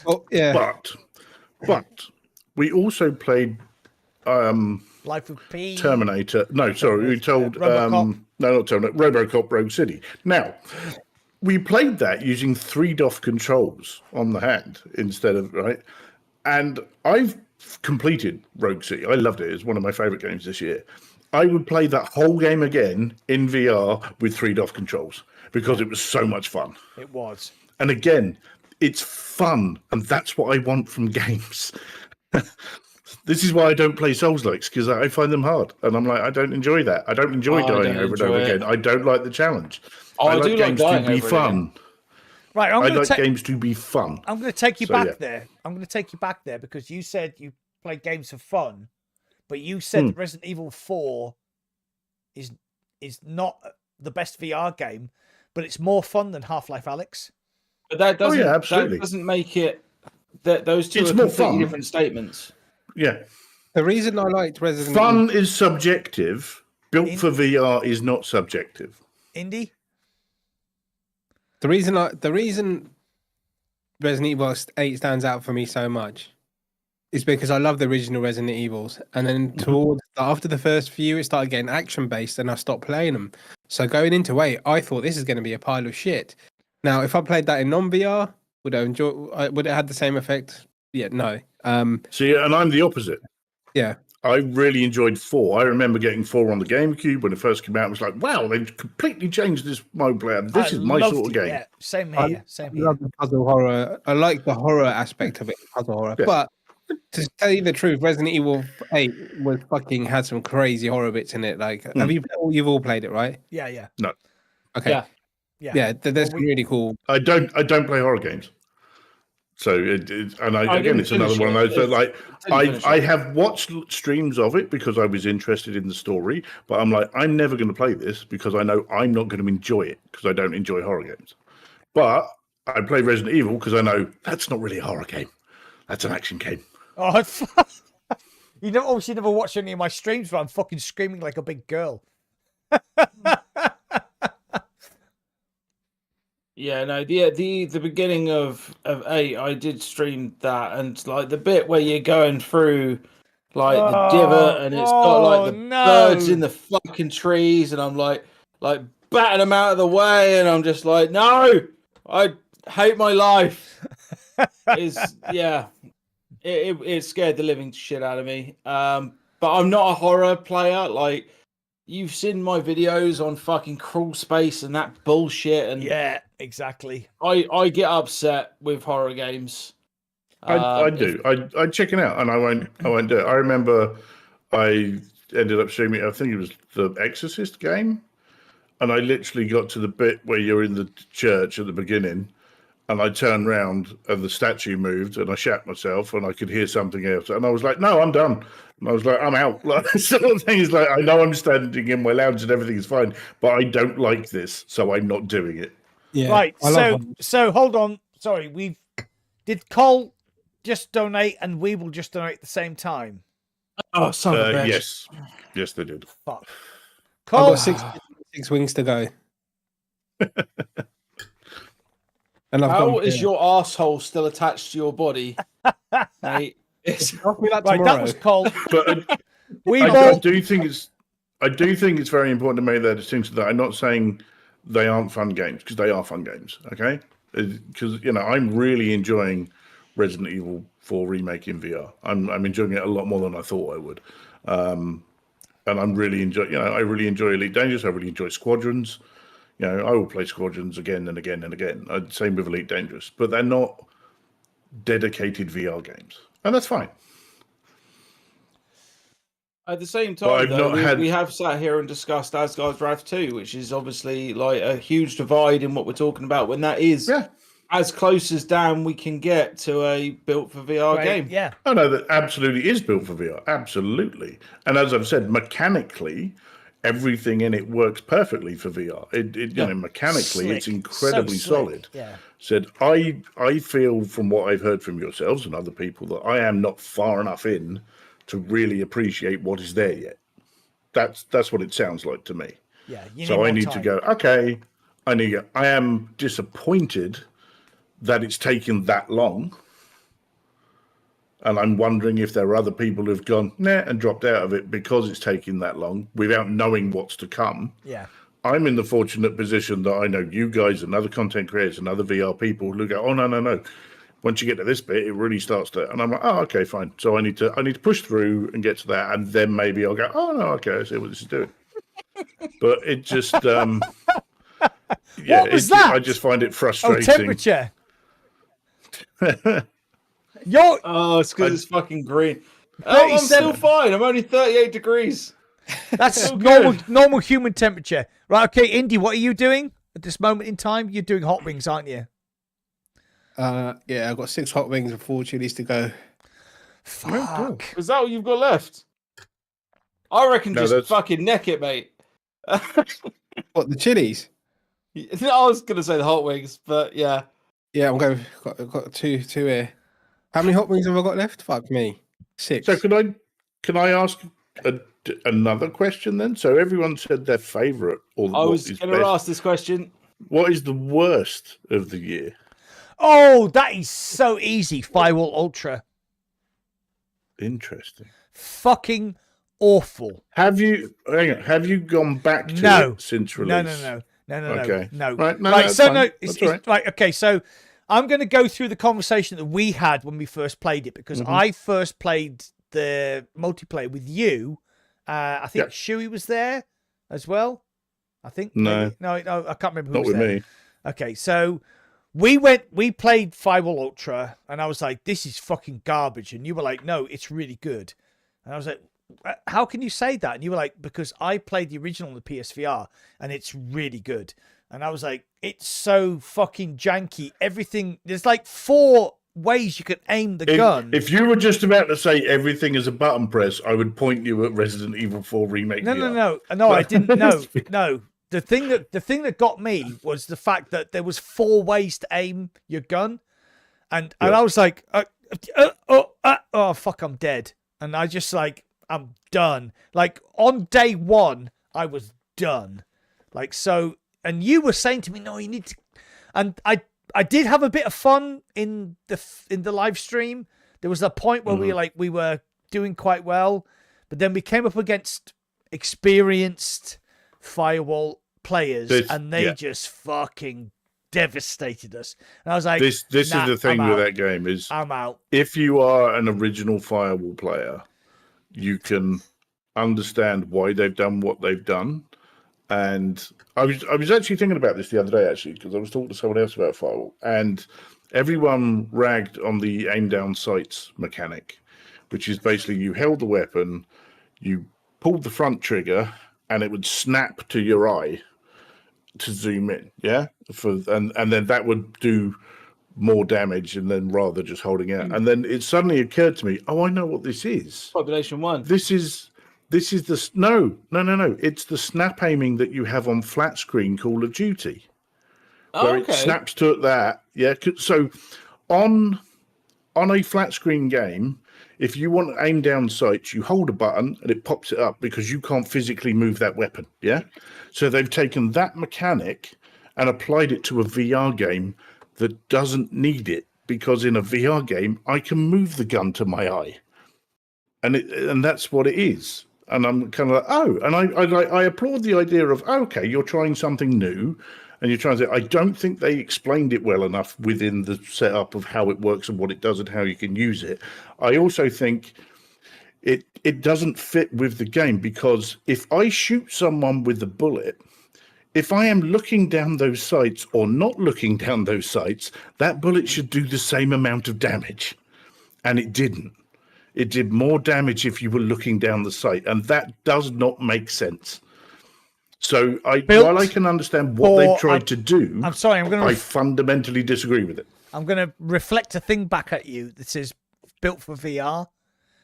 Well, yeah. But we also played Life of P. Terminator. No, sorry, we told RoboCop. No, not Terminator. RoboCop Rogue City. Now, we played that using 3DoF controls on the hand instead of and I've completed Rogue City. I loved it. It's one of my favorite games this year. I would play that whole game again in VR with 3DoF controls because it was so much fun. It was. And again, it's fun, and that's what I want from games. This is why I don't play Souls-likes, because I find them hard. And I'm like, I don't enjoy that. I don't enjoy dying over and over again. I don't like the challenge. I like games to be fun. Right, I like games to be fun. I'm going to take you back there. I'm going to take you back there because you said you play games for fun. But you said that Resident Evil 4 is not the best VR game, but it's more fun than Half-Life Alyx. But that doesn't, absolutely. That doesn't make it that those two are completely different statements. Yeah. The reason I liked Resident Fun is subjective. Built for VR is not subjective. Indy? The reason Resident Evil 8 stands out for me so much is because I love the original Resident Evils, and then after the first few, it started getting action based, and I stopped playing them. So going into 8, I thought this is going to be a pile of shit. Now, if I played that in non-VR, would it have the same effect? Yeah, no. See, and I'm the opposite. Yeah, I really enjoyed 4. I remember getting 4 on the GameCube when it first came out. I was like, wow, they've completely changed this mode player. This is my sort of game. Yeah, same here. I love the puzzle horror. I like the horror aspect of it, puzzle horror, but. To tell you the truth, Resident Evil 8 had some crazy horror bits in it. You've all played it, right? Yeah. No. Okay. Yeah. There's some really cool. I don't play horror games. So it's another one of those. But I have watched streams of it because I was interested in the story. But I'm like, I'm never going to play this because I know I'm not going to enjoy it because I don't enjoy horror games. But I play Resident Evil because I know that's not really a horror game. That's an action game. Oh, you don't obviously never watch any of my streams, but I'm fucking screaming like a big girl. Yeah, no, the beginning of 8, I did stream that, and the bit where you're going through the divot, and it's got birds in the fucking trees, and I'm like batting them out of the way, and I'm just like, no, hate my life. It scared the living shit out of me. But I'm not a horror player. Like, you've seen my videos on fucking Crawl Space and that bullshit. And Yeah, exactly. I get upset with horror games. I do. I check it out, and I won't do it. I remember I ended up streaming. I think it was the Exorcist game, and I literally got to the bit where you're in the church at the beginning, and I turned round and the statue moved, and I shat myself, and I could hear something else, and I was like, "No, I'm done." And I was like, "I'm out." Like, sort of thing is like, I know I'm standing in my lounge and everything is fine, but I don't like this, so I'm not doing it. Yeah. Right. I love them. So hold on. Sorry, did Cole just donate and we will just donate at the same time? Oh, son of a bitch. Yes, they did. Fuck. I've Cole, got six wings to go. And I've How gone, is your asshole still attached to your body, mate? Ask me that right, tomorrow. that was Cole. But We I both. do think it's very important to make that distinction. That I'm not saying they aren't fun games, because they are fun games. Okay, because I'm really enjoying Resident Evil 4 remake in VR. I'm enjoying it a lot more than I thought I would, and I'm really enjoying. I really enjoy Elite Dangerous. I really enjoy Squadrons. I will play Squadrons again and again and again. Same with Elite Dangerous, but they're not dedicated VR games, and that's fine. At the same But I've time, though, not had- we have sat here and discussed Asgard's Wrath 2, which is obviously like a huge divide in what we're talking about, when that is as close as damn we can get to a built for VR Right, game. yeah. Oh no, that absolutely is built for VR. Absolutely. And as I've said, mechanically, everything in it works perfectly for VR. Mechanically, it's Slick. incredibly So slick. solid. Yeah. Said I feel from what I've heard from yourselves and other people that I am not far enough in to really appreciate what is there yet. That's what it sounds like to me. Yeah. You So I more need time. to go, okay, I am disappointed that it's taken that long. And I'm wondering if there are other people who've gone, nah, and dropped out of it because it's taking that long without knowing what's to come. Yeah. I'm in the fortunate position that I know you guys and other content creators and other VR people who go, oh, no. Once you get to this bit, it really starts to, and I'm like, oh, okay, fine. So I need to push through and get to that, and then maybe I'll go, oh no, okay, I see what this is doing. But it just, What was that? I just find it Oh, frustrating. temperature. Oh, it's because it's fucking green. Oh, I'm still 37. fine. I'm only 38 degrees. That's So good. normal human temperature. Right, okay, Indy, what are you doing at this moment in time? You're doing hot wings, aren't you? Yeah, I've got 6 hot wings and 4 chilies to go. Fuck. Is that what you've got left? I reckon No, just that's- fucking neck it, mate. What, the chilies? I was going to say the hot wings, but yeah. Yeah, I'm going. Got two here. How many hot wings have I got left? Fuck me. 6. So can I ask another question then? So everyone said their favourite, or I what was is going to best. ask this question. What is the worst of the year? Oh, that is so easy. Firewall Ultra. Interesting. Fucking awful. Have you gone back to No. it since release? No. Okay. No. Right, no, Right, that's so fine. no, That's it's all right. right. Okay, so I'm going to go through the conversation that we had when we first played it, because I first played the multiplayer with you. I think Yeah. Shuey was there as well. I think No. maybe. No, I can't remember who Not was with there. me. Okay, so we played Firewall Ultra, and I was like, this is fucking garbage. And you were like, no, it's really good. And I was like, how can you say that? And you were like, because I played the original on the PSVR, and it's really good. And I was like, it's so fucking janky. Everything, there's like 4 ways you can aim the gun. If you were just about to say everything is a button press, I would point you at Resident Evil 4 Remake. No, VR. no, I didn't. No. The thing that got me was the fact that there was 4 ways to aim your gun, and I was like, oh fuck, I'm dead, and I just like, I'm done. Like on day 1, I was done. Like so, and you were saying to me, no, you need to, and I did have a bit of fun in the live stream. There was a point where we were doing quite well, but then we came up against experienced Firewall players, and they just fucking devastated us. And I was like, this nah, is the thing I'm with out. that game is I'm out. if you are an original Firewall player, you can understand why they've done what they've done. And I was actually thinking about this the other day, actually, because I was talking to someone else about Firewall, and everyone ragged on the aim down sights mechanic, which is basically you held the weapon, you pulled the front trigger, and it would snap to your eye to zoom in, yeah? And then that would do more damage and then rather just holding out. And then it suddenly occurred to me, oh, I know what this is. Population 1. This is the no. It's the snap aiming that you have on flat screen Call of Duty, where it snaps to that. Yeah. So on a flat screen game, if you want aim down sights, you hold a button and it pops it up because you can't physically move that weapon. Yeah. So they've taken that mechanic and applied it to a VR game that doesn't need it, because in a VR game I can move the gun to my eye, and that's what it is. And I'm kind of like, oh, and I applaud the idea of, okay, you're trying something new, and you're trying to say, I don't think they explained it well enough within the setup of how it works and what it does and how you can use it. I also think it doesn't fit with the game, because if I shoot someone with a bullet, if I am looking down those sights or not looking down those sights, that bullet should do the same amount of damage. And it didn't. It did more damage if you were looking down the sight, and that does not make sense. So while I can understand what they've tried to do, I'm sorry, I fundamentally disagree with it. I'm going to reflect a thing back at you that says built for VR,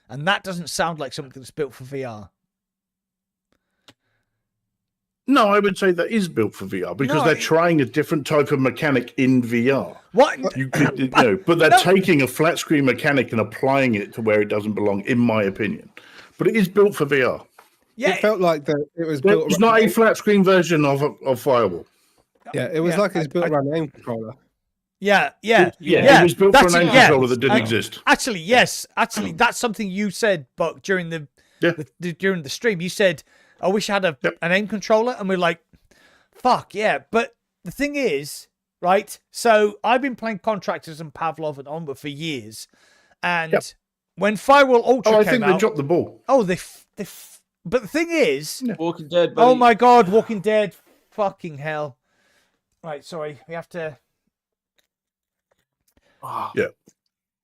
and that doesn't sound like something that's built for VR. No, I would say that is built for VR, because they're trying a different type of mechanic in VR. What? But they're taking a flat screen mechanic and applying it to where it doesn't belong, in my opinion. But it is built for VR. Yeah, it felt like it was built. It's not a flat screen version of Firewall. Yeah, it was like it's built around an aim controller. Yeah. It was built for an aim controller that didn't exist. Actually, yes. Actually, that's something you said, but during the stream, you said, I wish I had an aim controller, and we're like, fuck yeah. But the thing is, right, so I've been playing Contractors and Pavlov and Onward for years, and when Firewall Ultra came out... I think they dropped the ball. Oh, but the thing is... Walking Dead, buddy. Oh my god, Walking Dead. Fucking hell. Right, sorry, we have to... Yeah.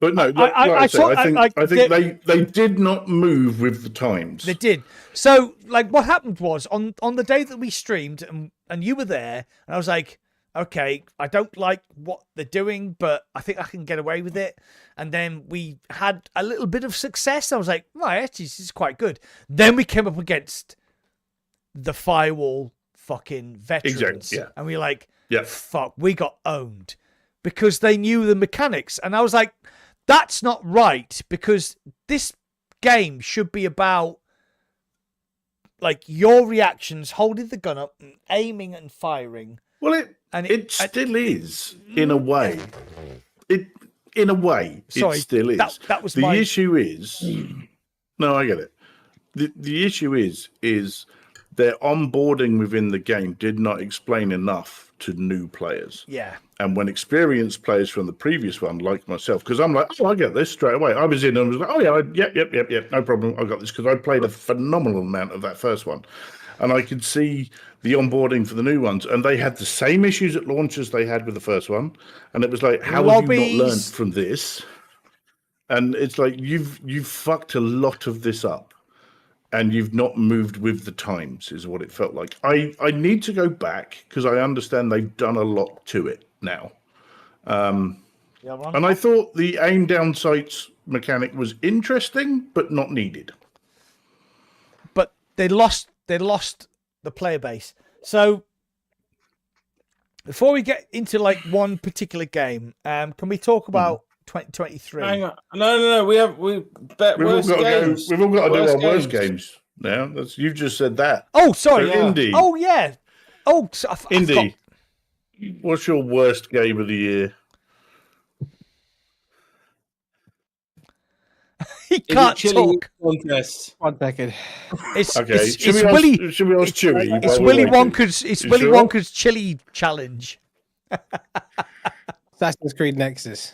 But no, I think they did not move with the times. They did. So, like, what happened was on the day that we streamed, and you were there, and I was like, okay, I don't like what they're doing, but I think I can get away with it. And then we had a little bit of success. I was like, right, actually, this is quite good. Then we came up against the Firewall fucking veterans, exactly, yeah. And we were like, fuck, we got owned because they knew the mechanics, and I was like, that's not right, because this game should be about like your reactions, holding the gun up, and aiming and firing. Well, it still is in a way. It still is. That was the issue. Is no, I get it. The issue is their onboarding within the game did not explain enough to new players. Yeah. And when experienced players from the previous one, like myself, because I'm like, oh, I get this straight away. I was in and was like, oh, yeah, yep, no problem. I got this, because I played a phenomenal amount of that first one. And I could see the onboarding for the new ones. And they had the same issues at launch as they had with the first one. And it was like, how have you not learned from this? And it's like, you've fucked a lot of this up. And you've not moved with the times, is what it felt like. I need to go back, because I understand they've done a lot to it now. And I thought the aim down sights mechanic was interesting, but not needed. But they lost the player base. So before we get into like one particular game, can we talk about 2023? Hang on. No. We've all got to do our worst games now. You've just said that. Oh, sorry. So, Indy. Oh, yeah. Oh, Indy. What's your worst game of the year? He can't talk. Contest. 1 second. It's okay. Should we ask Chewy? It's Willy Wonka's. It's Willy Wonka's chili challenge. Assassin's Creed Nexus.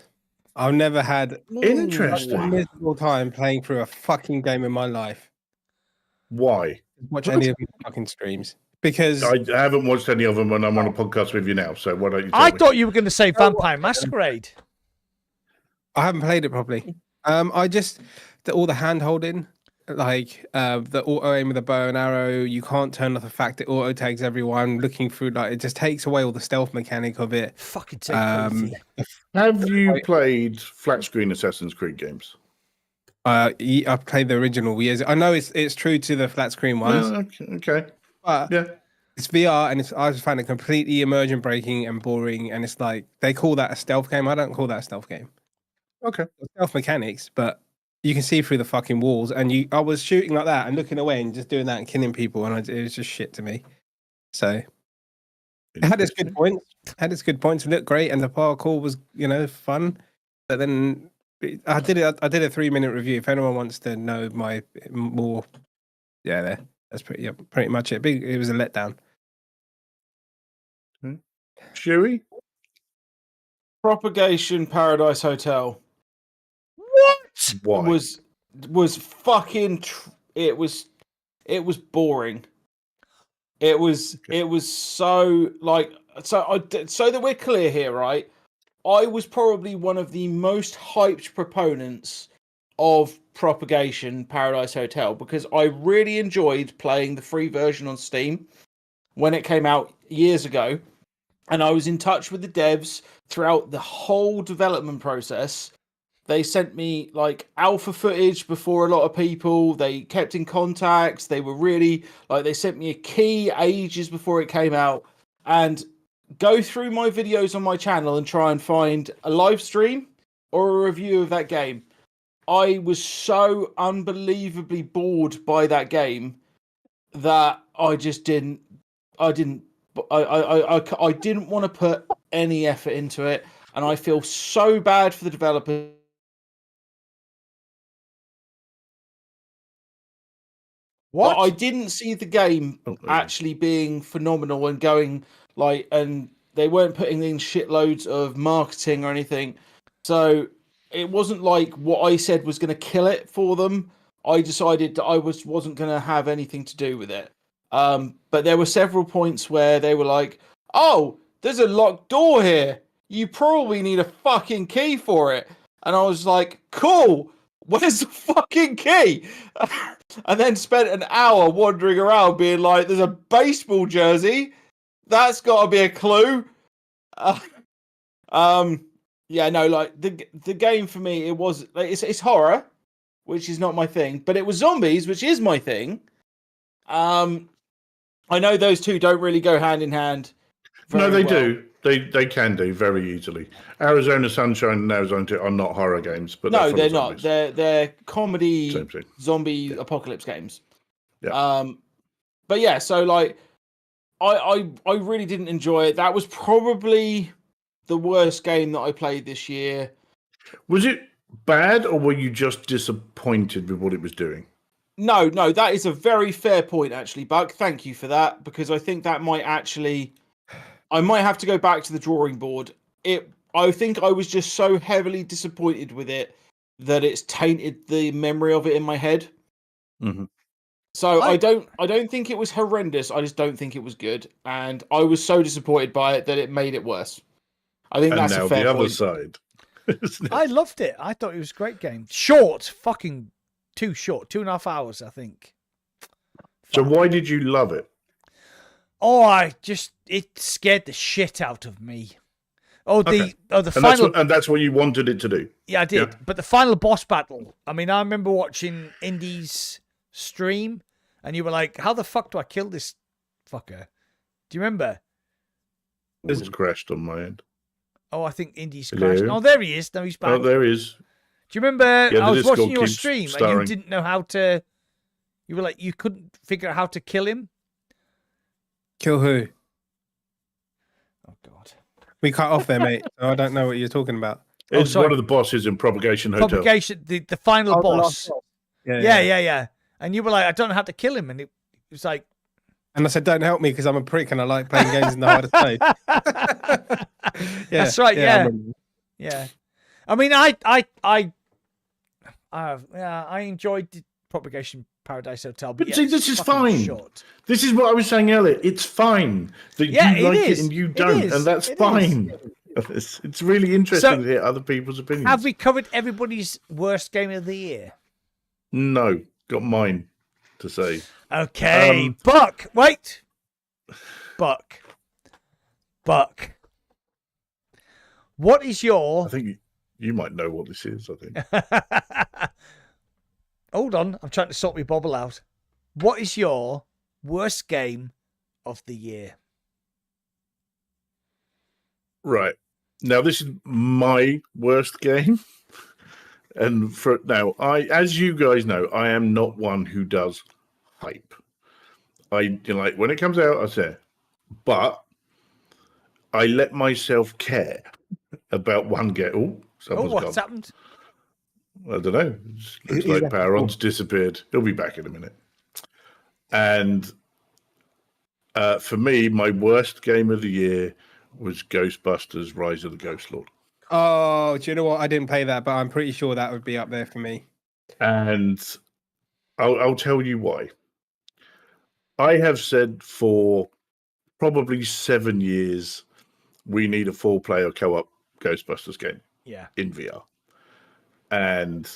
I've never had such a Interesting. miserable time playing through a fucking game in my life. Why? Watch any of my fucking streams because I haven't watched any of them when I'm on a podcast with you now. So why don't you? Tell I me? thought you were going to say Vampire Masquerade. I haven't played it properly. I just all the hand holding, like the auto aim with the bow and arrow. You can't turn off the fact it auto tags everyone. Looking through, like, it just takes away all the stealth mechanic of it. Fucking take crazy. Have you played flat screen Assassin's Creed games? I played the original years. I know it's true to the flat screen ones, Okay. but Yeah. it's VR, and I just find it completely immersion breaking and boring. And it's like they call that a stealth game. I don't call that a stealth game. Okay. Stealth mechanics, but you can see through the fucking walls. And I was shooting like that and looking away and just doing that and killing people, and it was just shit to me. So it had its good points. It looked great, and the parkour was fun. But then I did a 3-minute review. If anyone wants to know my more, that's pretty much it. It was a letdown. Chewy? Propagation Paradise Hotel. What? Why? Was fucking. It was boring. It was so like so that we're clear here, right? I was probably one of the most hyped proponents of Propagation Paradise Hotel because I really enjoyed playing the free version on Steam when it came out years ago, and I was in touch with the devs throughout the whole development process. They sent me like alpha footage before a lot of people. They kept in contact. They were really like, they sent me a key ages before it came out. And go through my videos on my channel and try and find a live stream or a review of that game. I was so unbelievably bored by that game that I didn't want to put any effort into it. And I feel so bad for the developers. What? I didn't see the game actually being phenomenal and going like, and they weren't putting in shitloads of marketing or anything. So it wasn't like what I said was going to kill it for them. I decided that I wasn't going to have anything to do with it. But there were several points where they were like, "Oh, there's a locked door here. You probably need a fucking key for it." And I was like, "Cool. Where's the fucking key?" And then spent an hour wandering around being like, "There's a baseball jersey. That's got to be a clue." Yeah, no, like the game for me, it was like, it's horror, which is not my thing, but it was zombies, which is my thing. I know those two don't really go hand in hand. No, they well. do. They can do very easily. Arizona Sunshine and Arizona 2 are not horror games, but No, they're they're not. They're comedy zombie apocalypse games. Yeah. But yeah, so like I really didn't enjoy it. That was probably the worst game that I played this year. Was it bad, or were you just disappointed with what it was doing? No, that is a very fair point, actually, Buck. Thank you for that, because I think that might actually... I might have to go back to the drawing board. I think I was just so heavily disappointed with it that it's tainted the memory of it in my head. Mm-hmm. So I don't think it was horrendous. I just don't think it was good, and I was so disappointed by it that it made it worse. I think that's a fair the other point. side. I loved it. I thought it was a great game. Short, fucking too short. 2.5 hours, I think. So why did you love it? Oh, it scared the shit out of me. The final, that's what you wanted it to do. Yeah, I did. Yeah. But the final boss battle. I mean, I remember watching Indy's stream, and you were like, "How the fuck do I kill this fucker?" Do you remember? It's crashed on my end. Oh, I think Indy's crashed. Oh, there he is. No, he's back. Oh, there he is. Do you remember? Yeah, I was watching your stream, and you didn't know how to. You were like, you couldn't figure out how to kill him. Kill who? Oh God. We cut off there, mate. So I don't know what you're talking about. It's one of the bosses in Propagation Hotel. Propagation, the final boss. Yeah. And you were like, I don't know how to kill him, and it was like. And I said, don't help me because I'm a prick and I like playing games in the hardest way. That's right. I Yeah, remember. yeah. I mean, I enjoyed Propagation Paradise Hotel, but But see, it's this is fucking fine. short. This is what I was saying earlier. It's fine that Yeah, you it like it is. and you It don't, is. and that's It is. fine. It's really interesting So, to hear other people's opinions. have we covered everybody's worst game of the year? No, got mine to say. Okay, Buck. Wait, Buck. What is I your? think you might know what this is. I think. Hold on, I'm trying to sort my bobble out. What is your worst game of the year? Right. Now this is my worst game. And for now, as you guys know, I am not one who does hype. Like when it comes out, I say, but I let myself care about one game. Oh, someone's What's gone. happened? I don't know. Looks like Poweron's disappeared. He'll be back in a minute. And for me, my worst game of the year was Ghostbusters: Rise of the Ghost Lord. Oh, do you know what? I didn't play that, but I'm pretty sure that would be up there for me. And I'll tell you why. I have said for probably 7 years, we need a 4-player co-op Ghostbusters game. Yeah. In VR. And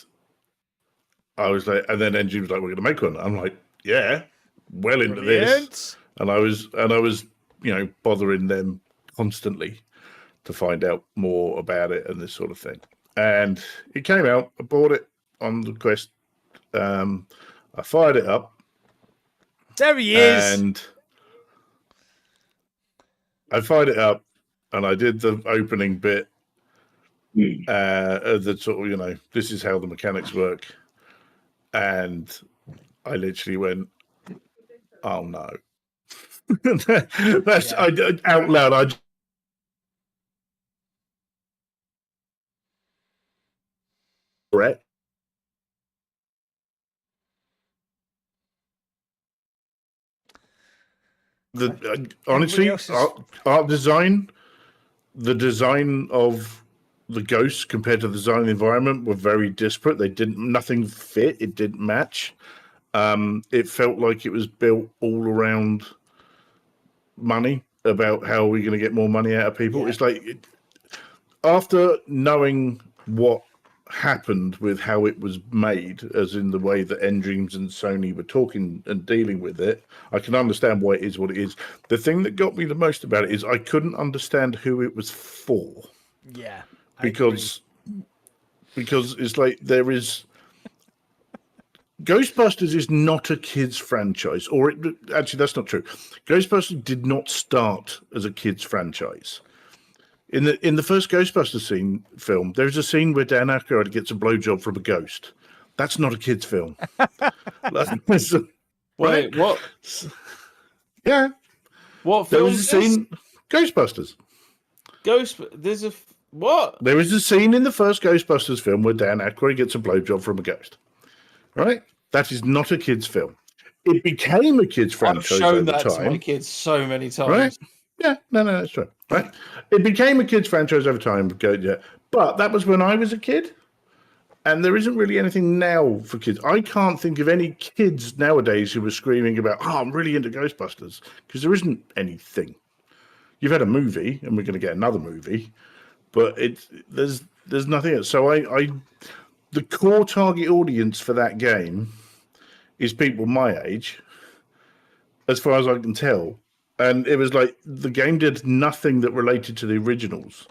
I was like, and then Engine was like, we're going to make one. I'm like, yeah, well into this. And I was, bothering them constantly to find out more about it and this sort of thing. And it came out. I bought it on the Quest. I fired it up. There he is. And I fired it up, and I did the opening bit. The sort of, this is how the mechanics work. And I literally went, oh no. That's out loud. Brett. Honestly, art design, the design of the ghosts compared to the design of the environment were very disparate. Nothing fit. It didn't match. It felt like it was built all around money, about how we're going to get more money out of people. Yeah. It's like, after knowing what happened with how it was made, as in the way that Endreams and Sony were talking and dealing with it, I can understand why it is what it is. The thing that got me the most about it is I couldn't understand who it was for. Yeah. Because it's like there is... Ghostbusters is not a kids franchise, actually that's not true. Ghostbusters did not start as a kids franchise. In the first Ghostbusters film, there's a scene where Dan Aykroyd gets a blowjob from a ghost. That's not a kids film. Wait, what? Yeah. What film? There was a scene. Ghostbusters. What? There is a scene in the first Ghostbusters film where Dan Aykroyd gets a blowjob from a ghost. Right? That is not a kids film. It became a kids franchise over time. I've shown that to my kids so many times. Right? Yeah, no, that's true. Right? It became a kids franchise over time, but that was when I was a kid, and there isn't really anything now for kids. I can't think of any kids nowadays who are screaming about, "Oh, I'm really into Ghostbusters," because there isn't anything. You've had a movie, and we're going to get another movie, but there's nothing else. So the core target audience for that game is people my age, as far as I can tell. And it was like the game did nothing that related to the originals.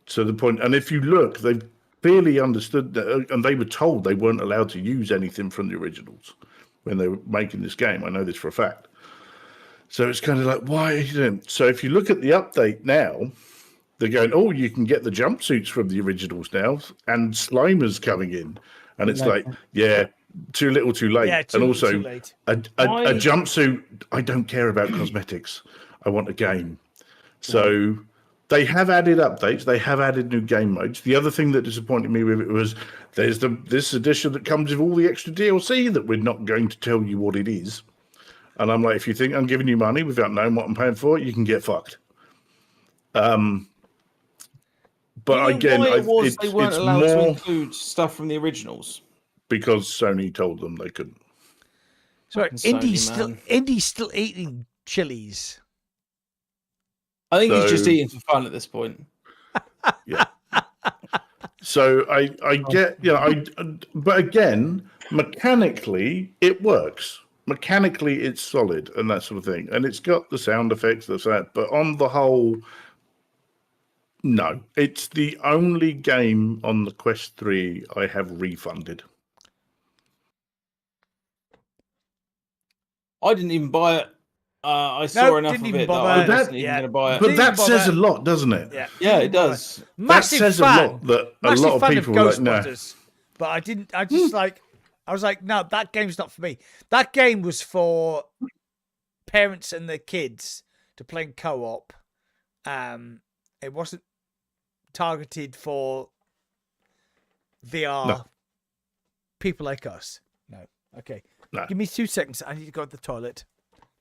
To the point, and if you look, they clearly understood that, and they were told they weren't allowed to use anything from the originals when they were making this game. I know this for a fact. So it's kind of like, why are you doing? So if you look at the update now, they're going, oh, you can get the jumpsuits from the originals now, and Slimer's coming in. And it's like, yeah, too little, too late. Yeah, and also, too late. A jumpsuit, I don't care about cosmetics. I want a game. So they have added updates. They have added new game modes. The other thing that disappointed me with it was there's this edition that comes with all the extra DLC that we're not going to tell you what it is. And I'm like, if you think I'm giving you money without knowing what I'm paying for, you can get fucked. But Do you know again, why it was they weren't it's allowed to more include stuff from the originals? because Sony told them they couldn't. Sorry, Fucking Indy's Sony, man. Indy's still eating chilies. I think he's just So- eating for fun at this point. Yeah. So I get, but again, mechanically it works. Mechanically it's solid and that sort of thing, and it's got the sound effects that's that. But on the whole, no, it's the only game on the Quest 3 I have refunded. I didn't even buy it. I saw enough didn't of even it that bother. I But wasn't that- even yeah. going to buy it. But Didn't that bother. says a lot, doesn't it? Yeah, Yeah, didn't it bother. does. Massive That says fan. a lot that a Massive lot of fan people are like, no. Ghostbusters. But I didn't. I just I was like, no, that game's not for me. That game was for parents and their kids to play in co-op. It wasn't targeted for VR No. people like us. No. Okay. No. Give me 2 seconds. I need to go to the toilet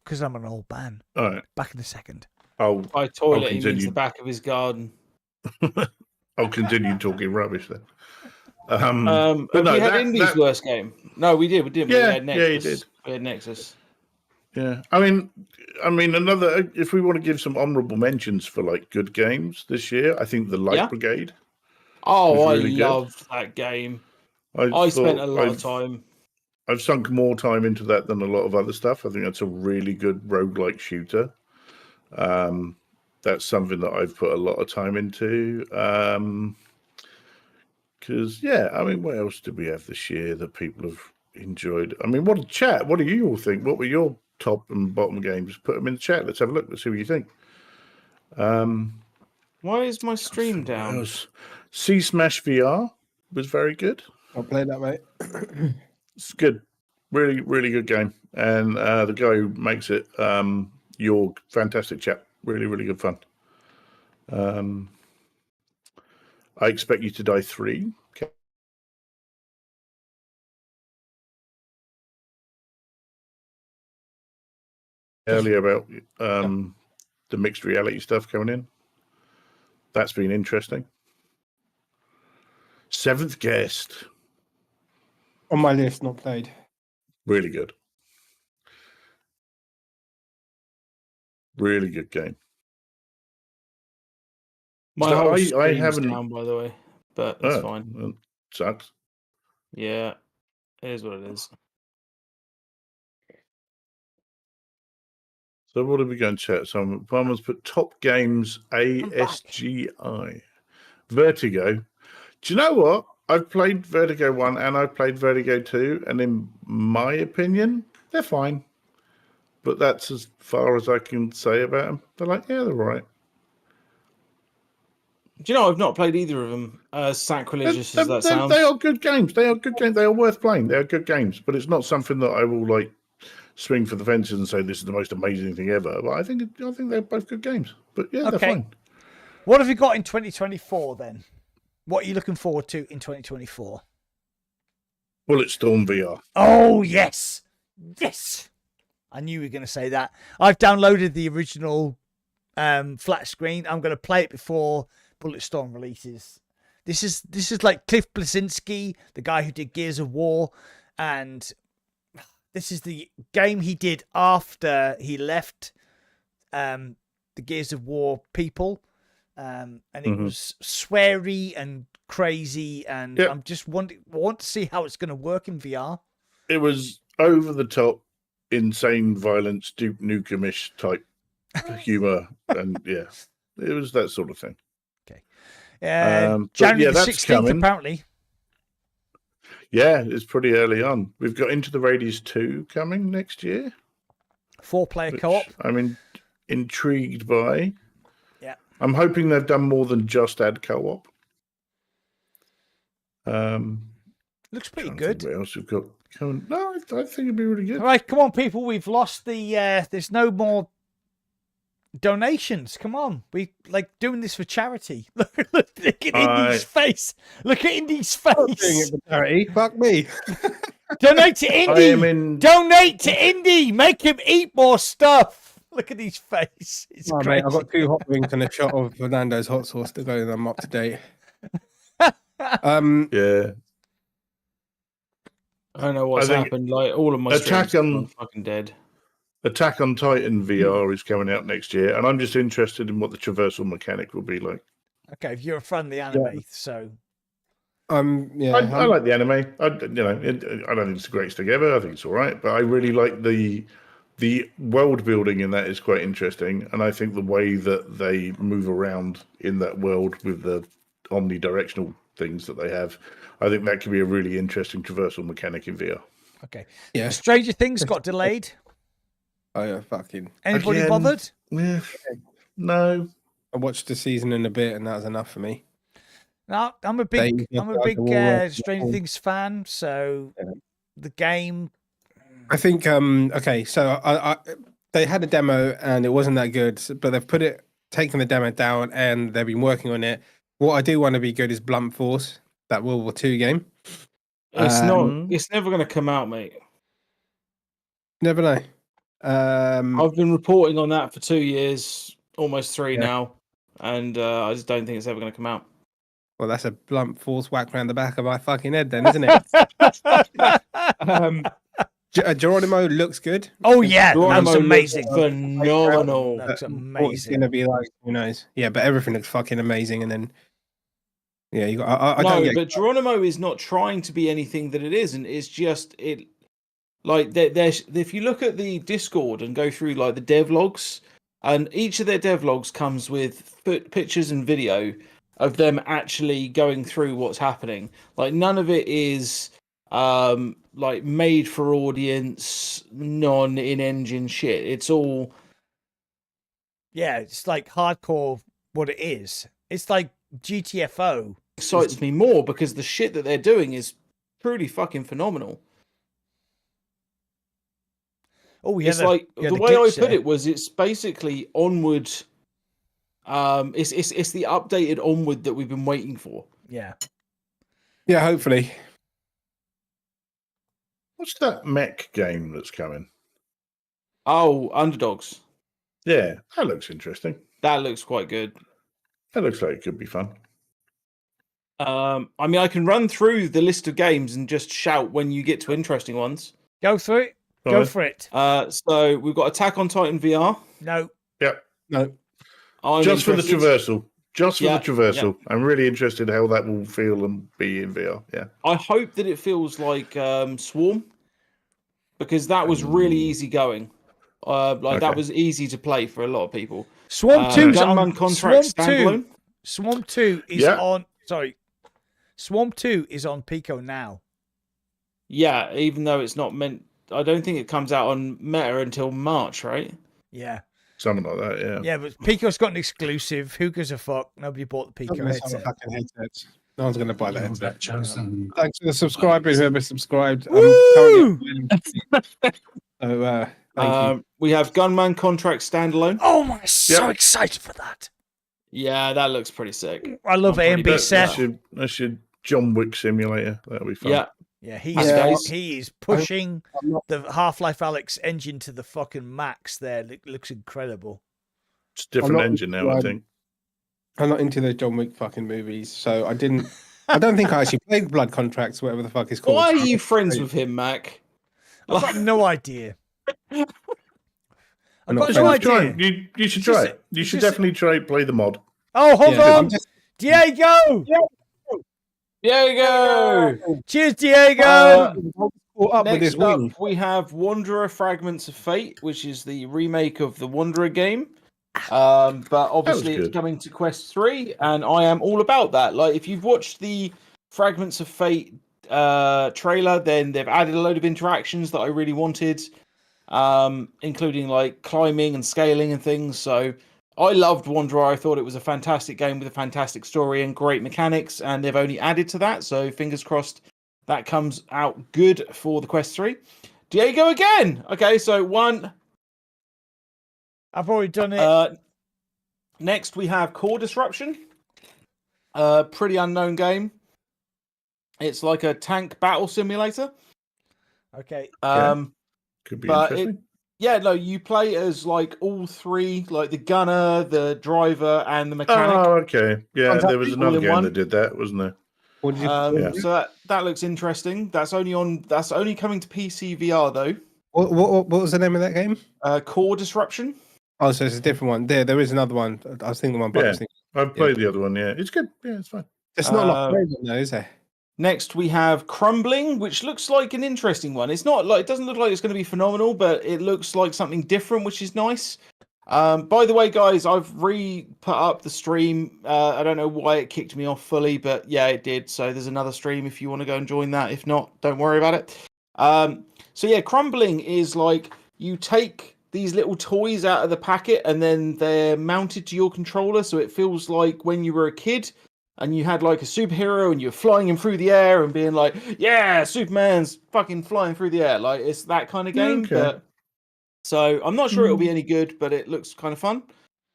because I'm an old man. All right. Back in a second. By toilet, he means continue. the back of his garden. I'll continue talking rubbish then. But Have no, we had that- Indy's that- worst game? No, we did. We didn't. Yeah, we had yeah, Nexus. you did. We had Nexus. Yeah, I mean, another. If we want to give some honourable mentions for like good games this year, I think the Light Yeah. Brigade. Oh, was really I good. loved that game. I thought spent a lot of I've- time. I've sunk more time into that than a lot of other stuff. I think that's a really good roguelike shooter. That's something that I've put a lot of time into. Because what else did we have this year that people have enjoyed? I mean, what do you all think? What were your top and bottom games? Put them in the chat. Let's have a look. Let's see what you think. Why is my stream down? Sea Smash VR was very good. I'll play that, mate. It's good, really, really good game. And the guy who makes it, Jorg, fantastic chap. Really, really good fun. I Expect You to Die 3. Okay. Earlier about the mixed reality stuff coming in. That's been interesting. Seventh Guest. On my list, not played. Really good. Really good game. My So whole I stream's haven't- down, by the way, but that's Oh, fine. well, sucks. Yeah, it is what it is. So what have we got in chat? Someone's put top games ASGI. Vertigo. Do you know what? I've played Vertigo 1 and I've played Vertigo 2, and in my opinion, they're fine. But that's as far as I can say about them. They're like, yeah, they're right. Do you know I've not played either of them? As sacrilegious as that sounds. They are good games. They are good games. They are worth playing. They are good games. But it's not something that I will like swing for the fences and say this is the most amazing thing ever. But I think they're both good games. But yeah, they're Okay. fine. What have you got in 2024 then? What are you looking forward to in 2024? Bulletstorm VR. Oh, yes. Yes. I knew you were going to say that. I've downloaded the original flat screen. I'm going to play it before Bulletstorm releases. This is like Cliff Bleszinski, the guy who did Gears of War, and this is the game he did after he left the Gears of War people. And it was sweary and crazy, and Yep. I'm just want to see how it's going to work in VR. It was over the top, insane violence, Duke Nukem-ish type humor, and yeah, it was that sort of thing. But January yeah, the that's 16th, coming. apparently. Yeah, it's pretty early on. We've got Into the Radius 2 coming next year. 4-player which co-op. I'm intrigued by. Yeah. I'm hoping they've done more than just add co-op. Looks pretty Trying to think good. What else we've got coming? No, I think it'd be really good. All right, come on, people. We've lost the. There's no more donations. Come on, we like doing this for charity. Look at Indy's face. Look at Indy's Doing it face. for charity. Fuck me. Donate to I Indy. am in. Donate to Indy. Make him eat more stuff. Look at his face. It's Oh, crazy. mate, I've got 2 hot wings and a shot of Fernando's hot sauce to go, and I'm up to date. Yeah. I don't know what's I think happened. Like all of my Attack streams on- are fucking dead. Attack on Titan VR is coming out next year, and I'm just interested in what the traversal mechanic will be like. Okay, if you're a fan of the anime, so yeah, I like the anime. I don't think it's the greatest thing ever. I think it's all right, but I really like the world building in that is quite interesting, and I think the way that they move around in that world with the omnidirectional things that they have, I think that could be a really interesting traversal mechanic in VR. okay. yeah. Stranger Things got delayed. Oh yeah, fucking. Anybody Again, bothered? Yeah, no. I watched the season in a bit, and that was enough for me. No, I'm a They- big Stranger Things fan. So Yeah. the game, I think okay, so they had a demo and it wasn't that good, but they've taken the demo down and they've been working on it. What I do want to be good is Blunt Force, that World War II game. It's Um, not. It's never going to come out, mate. Never know. I've been reporting on that for 2 years, almost 3 Yeah. now, and I just don't think it's ever going to come out. Well, that's a Blunt Force whack around the back of my fucking head, then, isn't it? Geronimo looks good. oh yeah, Geronimo that's amazing. looks phenomenal. That's What it's amazing. gonna be like, who knows? Yeah, but everything looks fucking amazing, and then yeah, you got. I No, don't get. but Geronimo is not trying to be anything that it isn't. It's just it. Like there's if you look at the Discord and go through like the devlogs, and each of their devlogs comes with pictures and video of them actually going through what's happening. Like none of it is like made for audience, non in engine shit. It's all Yeah, it's like hardcore. What it is, it's like GTFO. excites me more because the shit that they're doing is truly fucking phenomenal. Oh yeah, It's like yeah, the the way I glitch put there. it was it's basically Onward. It's the updated Onward that we've been waiting for. Yeah. Yeah, hopefully. What's that mech game that's coming? Oh, Underdogs. Yeah, that looks interesting. That looks quite good. That looks like it could be fun. I mean, I can run through the list of games and just shout when you get to interesting ones. Go through it. Go Alright. for it. So we've got Attack on Titan VR. No. Yep. No. I'm Just for the interested. traversal. Just for Yeah, the traversal. I'm really interested how that will feel and be in VR. Yeah. I hope that it feels like Swarm, because that was really easy going. Like that Okay. was easy to play for a lot of people. Swarm 2's Gunman on Contract Swarm 2. standalone. Swarm 2 is Yeah. on. Sorry. Swarm 2 is on Pico now. Yeah, even though it's not meant. I don't think it comes out on Meta until March, right? Yeah. Something like that, yeah. Yeah, but Pico's got an exclusive. Who gives a fuck? Nobody bought the Pico Nobody's having headset. fucking headsets. No one's gonna buy that headset. chosen. Thanks for the subscribers, whoever subscribed. Woo! So thank you. We have Gunman Contract standalone. Oh my, so Yep. excited for that. Yeah, that looks pretty sick. I love I'm pretty AMB big Seth. That's your John Wick simulator. That'll be fun. Yeah, Yeah, he Yeah. is, he is pushing I'm not, the Half-Life Alyx engine to the fucking max there. It looks incredible. It's a different not- engine now, I think. I'm not into the John Wick fucking movies, so I didn't. I don't think I actually played Blood Contracts, whatever the fuck it's called. why are you friends with him, Mac? I've got no idea. I've I'm got not no friends with idea. You should It's try just- it. You it's should just- definitely play the mod. Oh, hold Yeah, on. I'm just- Diego! Diego! Cheers, Diego! caught up with Next this up, wing. we have Wanderer Fragments of Fate, which is the remake of the Wanderer game. But obviously it's good. coming to Quest 3, and I am all about that. Like, if you've watched the Fragments of Fate trailer, then they've added a load of interactions that I really wanted, including like climbing and scaling and things. So I loved Wanderer. I thought it was a fantastic game with a fantastic story and great mechanics, and they've only added to that. So fingers crossed that comes out good for the Quest 3. Diego again. Okay, so one. I've already done it. Next we have Core Disruption. Pretty unknown game. It's like a tank battle simulator. Okay. Could be But interesting. you play as like all three, like the gunner, the driver, and the mechanic. Oh, okay. Yeah, there was all another in game one. that did that, wasn't there? What did you? So that looks interesting. That's only coming to PC VR though. What was the name of that game? Core Disruption. Oh, so it's a different one. There is another one. I was thinking one, but I was thinking, I've played the other one. Yeah, it's good. Yeah, it's fine. it's not like Fave, though, is it? Next, we have Crumbling, which looks like an interesting one. It's not like it doesn't look like it's going to be phenomenal, but it looks like something different, which is nice. By the way, guys, I've put up the stream. I don't know why it kicked me off fully, but yeah, it did. So there's another stream if you want to go and join that. If not, don't worry about it. So yeah, Crumbling is like you take these little toys out of the packet and then they're mounted to your controller, so it feels like when you were a kid. And you had like a superhero and you're flying him through the air and being like, yeah, Superman's fucking flying through the air. Like, it's that kind of game. Okay. But... So I'm not sure it'll be any good, but it looks kind of fun.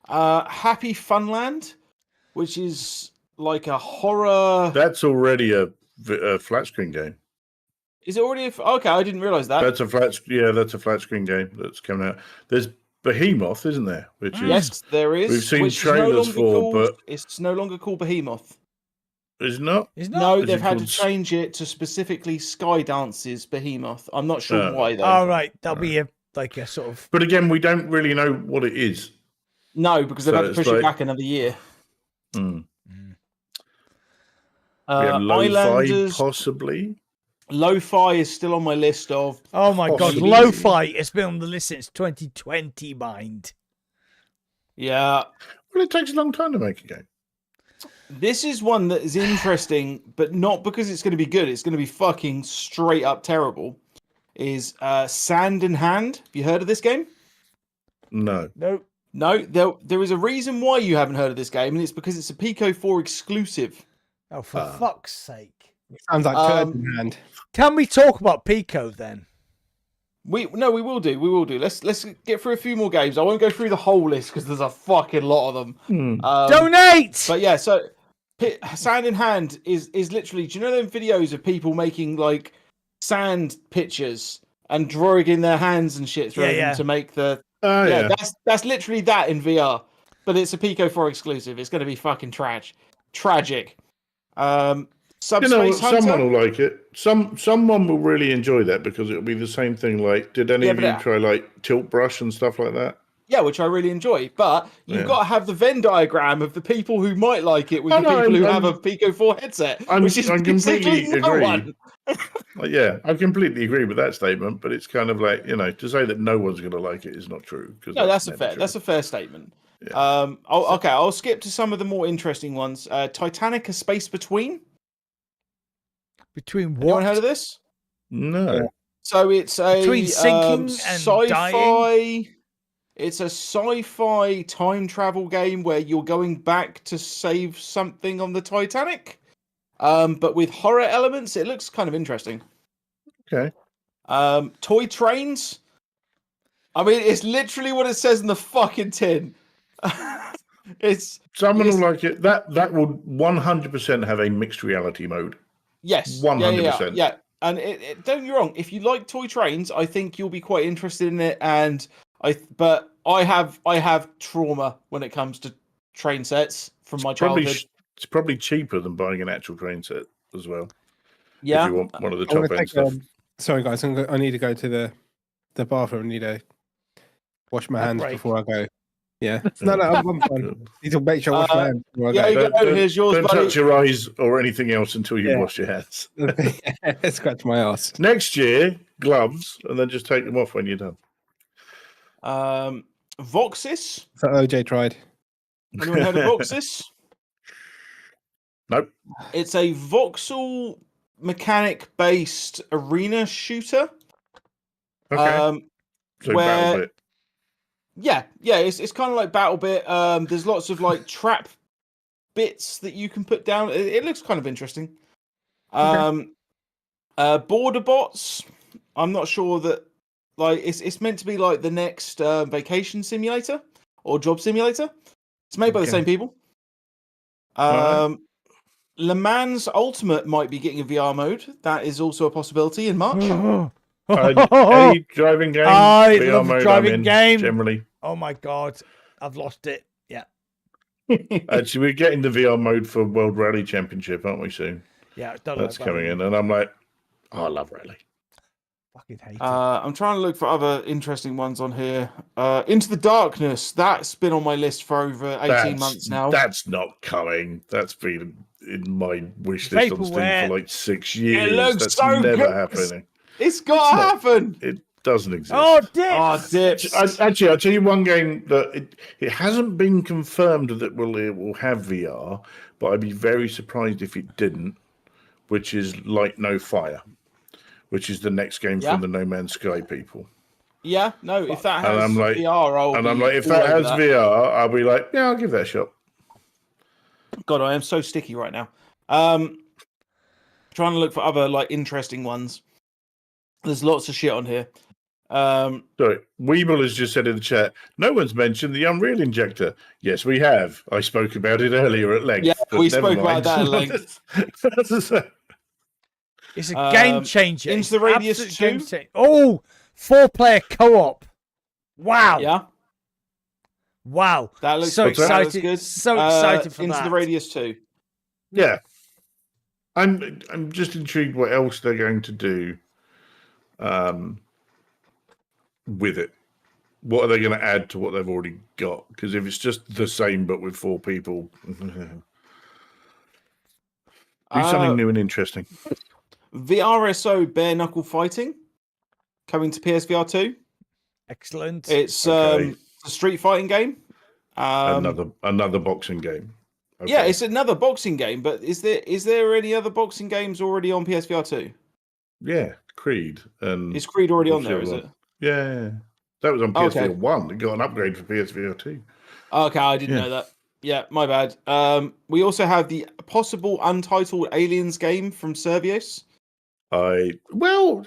Happy Funland, which is like a horror... That's already a flat screen game. Is it already Okay, I didn't realise that. That's a flat screen game that's coming out. There's Behemoth, isn't there? Which is yes, there is. We've seen trailers for, but it's no longer called Behemoth. Is not? No, they've had to change it to specifically Skydance's Behemoth. I'm not sure why though. All right, that'll be a sort of. But again, we don't really know what it is. No, because they've had to push it back another year. Lo-fi, possibly. Lo-fi is still on my list of. Oh my god, Lo-fi! It's been on the list since 2020, mind. Yeah. Well, it takes a long time to make a game. This is one that is interesting, but not because it's going to be good. It's going to be fucking straight up terrible. Is Sand in Hand? Have you heard of this game? No. No. There is a reason why you haven't heard of this game, and it's because it's a Pico 4 exclusive. Oh, for fuck's sake! Sounds like Turd in Hand. Can we talk about Pico then? We will do. Let's get through a few more games. I won't go through the whole list because there's a fucking lot of them. Donate! But yeah, so Sand in Hand is literally. Do you know them videos of people making like sand pictures and drawing in their hands and shit through them to make the? That's literally that in VR, but it's a Pico 4 exclusive. It's going to be fucking tragic. Subspace Hunter. Someone will like it. Someone will really enjoy that because it'll be the same thing. Like, did any of you try like Tilt Brush and stuff like that? Yeah, which I really enjoy. But you've got to have the Venn diagram of the people who might like it with the people who have a Pico 4 headset, which is completely agree. I completely agree with that statement. But it's kind of like, to say that no one's going to like it is not true. No, that's a fair statement. Yeah. I'll skip to some of the more interesting ones. Titanic: A Space Between. Between what? Anyone heard of this? No. So it's a between sinking and sci-fi. dying? It's a sci-fi time travel game where you're going back to save something on the Titanic, but with horror elements. It looks kind of interesting. Okay. Toy Trains. I mean, it's literally what it says in the fucking tin. Someone will like it. That will 100% have a mixed reality mode. Yes, 100%. Yeah. And don't get me wrong. If you like Toy Trains, I think you'll be quite interested in it. But I have trauma when it comes to train sets from my childhood. It's probably cheaper than buying an actual train set as well. Yeah, if you want one of the top end stuff. Sorry, guys, I need to go to the bathroom. I need to wash my hands before I go. Yeah. No, I'm fine. Need to make sure I wash my hands before I go. Here's yours, don't buddy. touch your eyes or anything else until you wash your hands. Scratch my ass. Next year, gloves, and then just take them off when you're done. Voxis. So OJ tried. Anyone heard of Voxis? Nope. It's a voxel mechanic-based arena shooter. Okay. So BattleBit. Yeah, it's kind of like BattleBit. There's lots of like trap bits that you can put down. It looks kind of interesting. Border Bots. I'm not sure that like it's meant to be like the next vacation simulator or job simulator. It's made by the same people. Le Mans Ultimate might be getting a VR mode. That is also a possibility in March. Any driving game? I VR love mode, driving game. Generally. Oh my god, I've lost it. Yeah. Actually, we're getting the VR mode for World Rally Championship, aren't we? Soon. Yeah, don't That's like coming Rally. in, and I'm like, oh, I love Rally. Fucking hate it. I'm trying to look for other interesting ones on here. Into the Darkness. That's been on my list for over 18 months now. That's not coming. That's been in my wish list on Steam Vaporware. for like 6 years. looks That's so never good. happening. It's got to not. happen. It doesn't exist. Oh, dips! Oh, dips. Actually, I'll tell you one game that it hasn't been confirmed that it will have VR, but I'd be very surprised if it didn't, which is Light No Fire, which is the next game from the No Man's Sky people. Yeah, no, if that And has I'm like, VR, if that has VR, I'll be like, yeah, I'll give that a shot. God, I am so sticky right now. Trying to look for other like interesting ones. There's lots of shit on here. Sorry, Weeble has just said in the chat, no one's mentioned the Unreal Injector. Yes, we have. I spoke about it earlier at length. Yeah, but we never spoke about mind. that at length. It's a game changer. Into It's the Radius absolute 2? game changer. Oh, 4-player co-op. Wow. Yeah, Wow. that looks so good. That looks excited. good. So excited for Into that. the Radius 2. Yeah. I'm just intrigued what else they're going to do with it. What are they going to add to what they've already got? Because if it's just the same but with 4 people, do something new and interesting. VRSO bare knuckle fighting coming to PSVR 2. Excellent. It's Okay. a street fighting game. Another boxing game. Okay. Yeah, it's another boxing game, but is there any other boxing games already on PSVR 2? Yeah, Creed. And Is Creed already on there, what's is the it? other one? Yeah. That was on PSVR 1. It got an upgrade for PSVR 2. Okay, I didn't know that. Yeah, my bad. We also have the possible untitled Aliens game from Servius. Well,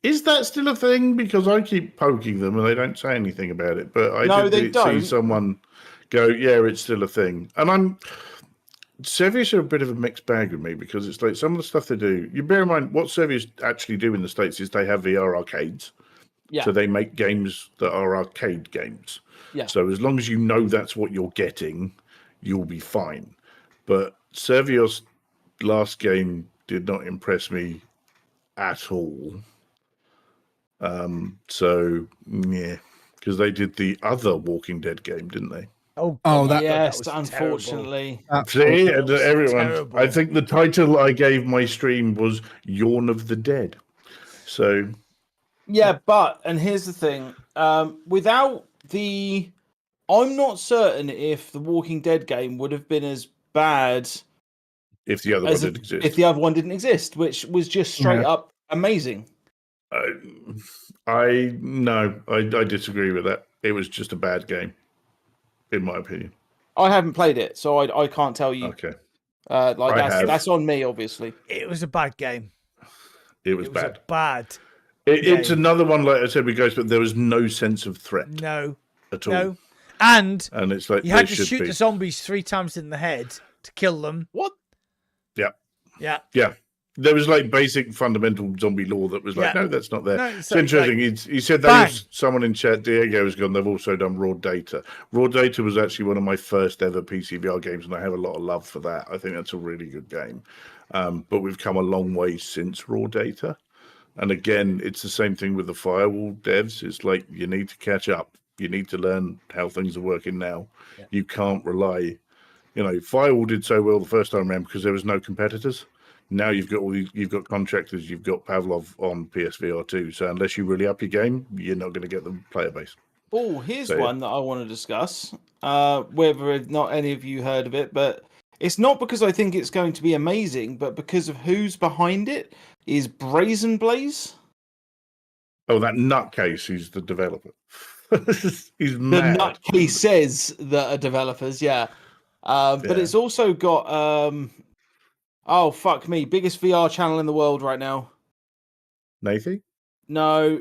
is that still a thing? Because I keep poking them and they don't say anything about it. But I did see someone go, yeah, it's still a thing. And Servius are a bit of a mixed bag with me because it's like some of the stuff they do. You bear in mind what Servius actually do in the States is they have VR arcades. Yeah. So they make games that are arcade games. Yeah. So as long as you know that's what you're getting, you'll be fine. But Servius' last game did not impress me at all. So yeah, because they did the other Walking Dead game, didn't they? Oh, that yes, was unfortunately. See, and everyone. terrible. I think the title I gave my stream was "Yawn of the Dead." So Yeah, and here's the thing. Without the... I'm not certain if the Walking Dead game would have been as bad if the other one didn't exist, if the other one didn't exist, which was just straight up amazing. I disagree with that. It was just a bad game, in my opinion. I haven't played it, so I can't tell you. Okay. That's on me, obviously. It was a bad game. It was bad. Bad. It's another one, like I said, with Ghost, but there was no sense of threat. No. At all. No. And it's like you had to shoot the zombies 3 times in the head to kill them. What? Yeah. Yeah. Yeah. There was like basic fundamental zombie lore that was like, no, that's not there. No, it's interesting. Like, he said that was someone in chat, Diego has gone, they've also done Raw Data. Raw Data was actually one of my first ever PCVR games, and I have a lot of love for that. I think that's a really good game. But we've come a long way since Raw Data. And again, it's the same thing with the Firewall devs. It's like you need to catch up. You need to learn how things are working now. Yeah. You can't rely. Firewall did so well the first time around because there was no competitors. Now you've got contractors, you've got Pavlov on PSVR 2. So unless you really up your game, you're not going to get the player base. Oh, here's one that I want to discuss. Whether or not any of you heard of it, but it's not because I think it's going to be amazing, but because of who's behind it. Is Brazen Blaze? Oh, that nutcase who's the developer. He's mad. The nutcase says that are developers, yeah. But it's also got oh fuck me, biggest VR channel in the world right now. Nathy? No.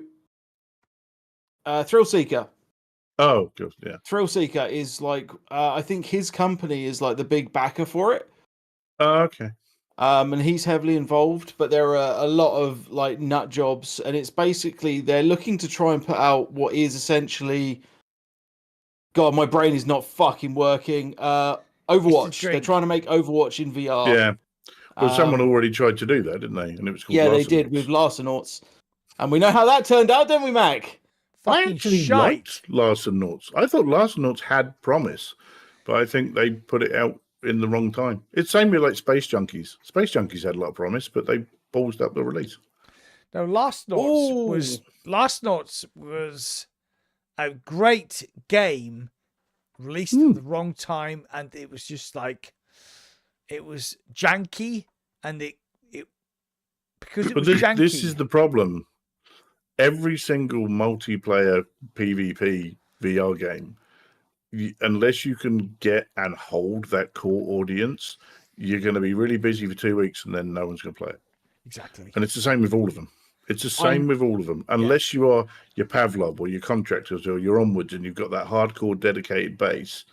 Thrill Seeker. Oh, good, yeah. Thrill Seeker is like I think his company is like the big backer for it. Oh, okay. And he's heavily involved, but there are a lot of like nut jobs, and it's basically they're looking to try and put out what is essentially, God, my brain is not fucking working. Overwatch. They're trying to make Overwatch in VR. Yeah. Well, someone already tried to do that, didn't they? And it was called Yeah, they did with Larsenauts. And we know how that turned out, didn't we, Mac? I Fucking actually shite. liked Larsenauts. I thought Larsenauts had promise, but I think they put it out in the wrong time. It's same with like Space Junkies. Space Junkies had a lot of promise, but they ballsed up the release. No, Last Notes was a great game released at the wrong time, and it was just like it was janky, and it because it But was janky. this is the problem. Every single multiplayer PvP VR game, unless you can get and hold that core audience, you're going to be really busy for 2 weeks, and then no one's going to play it. Exactly. And it's the same with all of them. It's the same with all of them. Unless you are your Pavlov or your Contractors or your Onwards and you've got that hardcore dedicated base,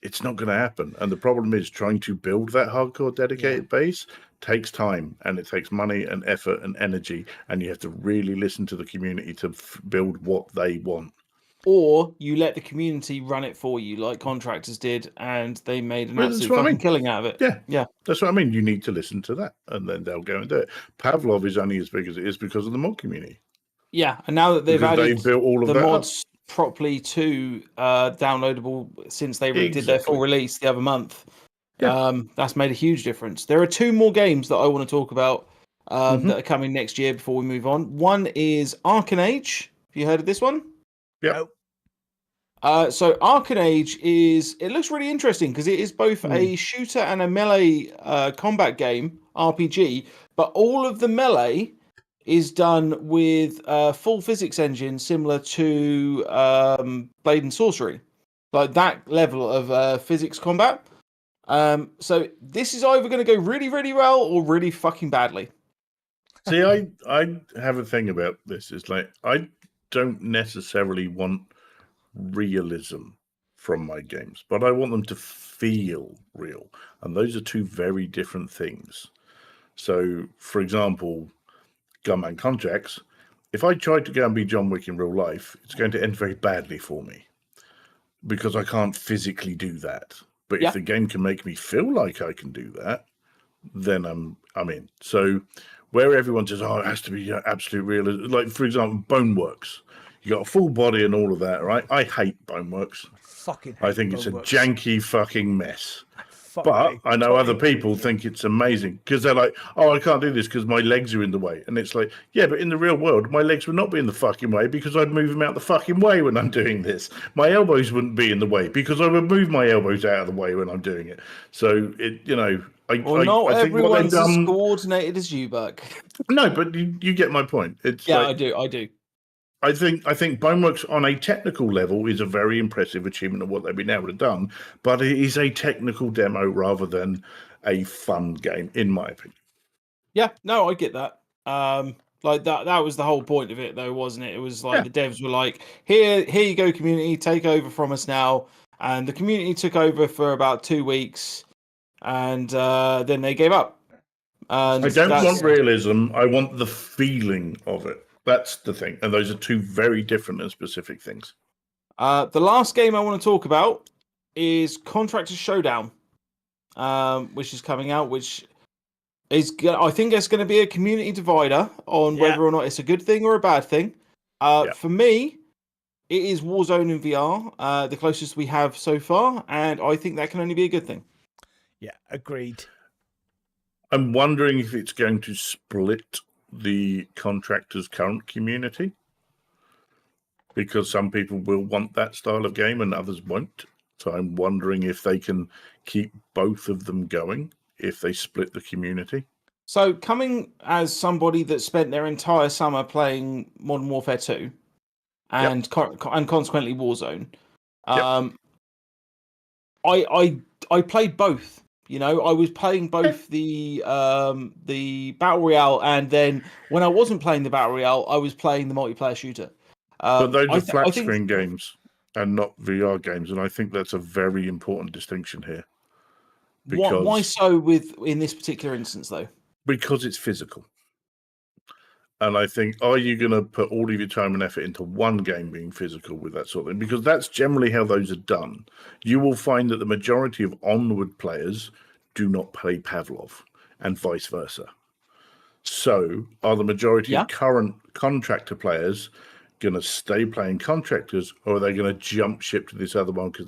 it's not going to happen. And the problem is trying to build that hardcore dedicated base takes time, and it takes money and effort and energy, and you have to really listen to the community to build what they want. Or you let the community run it for you, like Contractors did, and they made an absolute fucking killing out of it. Yeah, that's what I mean. You need to listen to that, and then they'll go and do it. Pavlov is only as big as it is because of the mod community. Yeah, and now that they've added built all of the that mods properly to downloadable since they did their full release the other month, that's made a huge difference. There are 2 more games that I want to talk about that are coming next year before we move on. One is Arcane Age. Have you heard of this one? Yeah. So Arcane Age it looks really interesting because it is both a shooter and a melee combat game, RPG, but all of the melee is done with a full physics engine similar to Blade and Sorcery. Like that level of physics combat. So this is either going to go really, really well or really fucking badly. See, I have a thing about this. It's like, I don't necessarily want realism from my games, but I want them to feel real. And those are 2 very different things. So, for example, Gunman Contracts, if I tried to go and be John Wick in real life, it's going to end very badly for me because I can't physically do that. But if the game can make me feel like I can do that, then I'm in. So where everyone says, oh, it has to be absolute real, like, for example, Boneworks. You got a full body and all of that, right? I hate Boneworks. I think it's a janky fucking mess. But I know totally other people think it's amazing because they're like, oh, I can't do this because my legs are in the way. And it's like, yeah, but in the real world, my legs would not be in the fucking way because I'd move them out the fucking way when I'm doing this. My elbows wouldn't be in the way because I would move my elbows out of the way when I'm doing it. So, not everyone's as coordinated as you, Buck. No, but you get my point. It's I do. I think Boneworks on a technical level is a very impressive achievement of what they've been able to done, but it is a technical demo rather than a fun game, in my opinion. Yeah, no, I get that. Like that was the whole point of it, though, wasn't it? It was like the devs were like, here you go, community, take over from us now. And the community took over for about 2 weeks, and then they gave up. And I don't want realism. I want the feeling of it. That's the thing. And those are 2 very different and specific things. The last game I want to talk about is Contractor Showdown, which is coming out, which is, I think it's going to be a community divider on whether or not it's a good thing or a bad thing. For me, it is Warzone in VR, the closest we have so far, and I think that can only be a good thing. Yeah, agreed. I'm wondering if it's going to split the Contractors' current community, because some people will want that style of game and others won't. So I'm wondering if they can keep both of them going if they split the community. So coming as somebody that spent their entire summer playing Modern Warfare 2 and consequently Warzone, I played both. You know, I was playing both the Battle Royale, and then when I wasn't playing the Battle Royale, I was playing the multiplayer shooter. But those are flat screen games and not VR games, and I think that's a very important distinction here. Because, why so in this particular instance, though? Because it's physical. And I think, are you going to put all of your time and effort into one game being physical with that sort of thing? Because that's generally how those are done. You will find that the majority of Onward players do not play Pavlov. and vice versa. So are the majority of current contractor players going to stay playing contractors, or are they going to jump ship to this other one because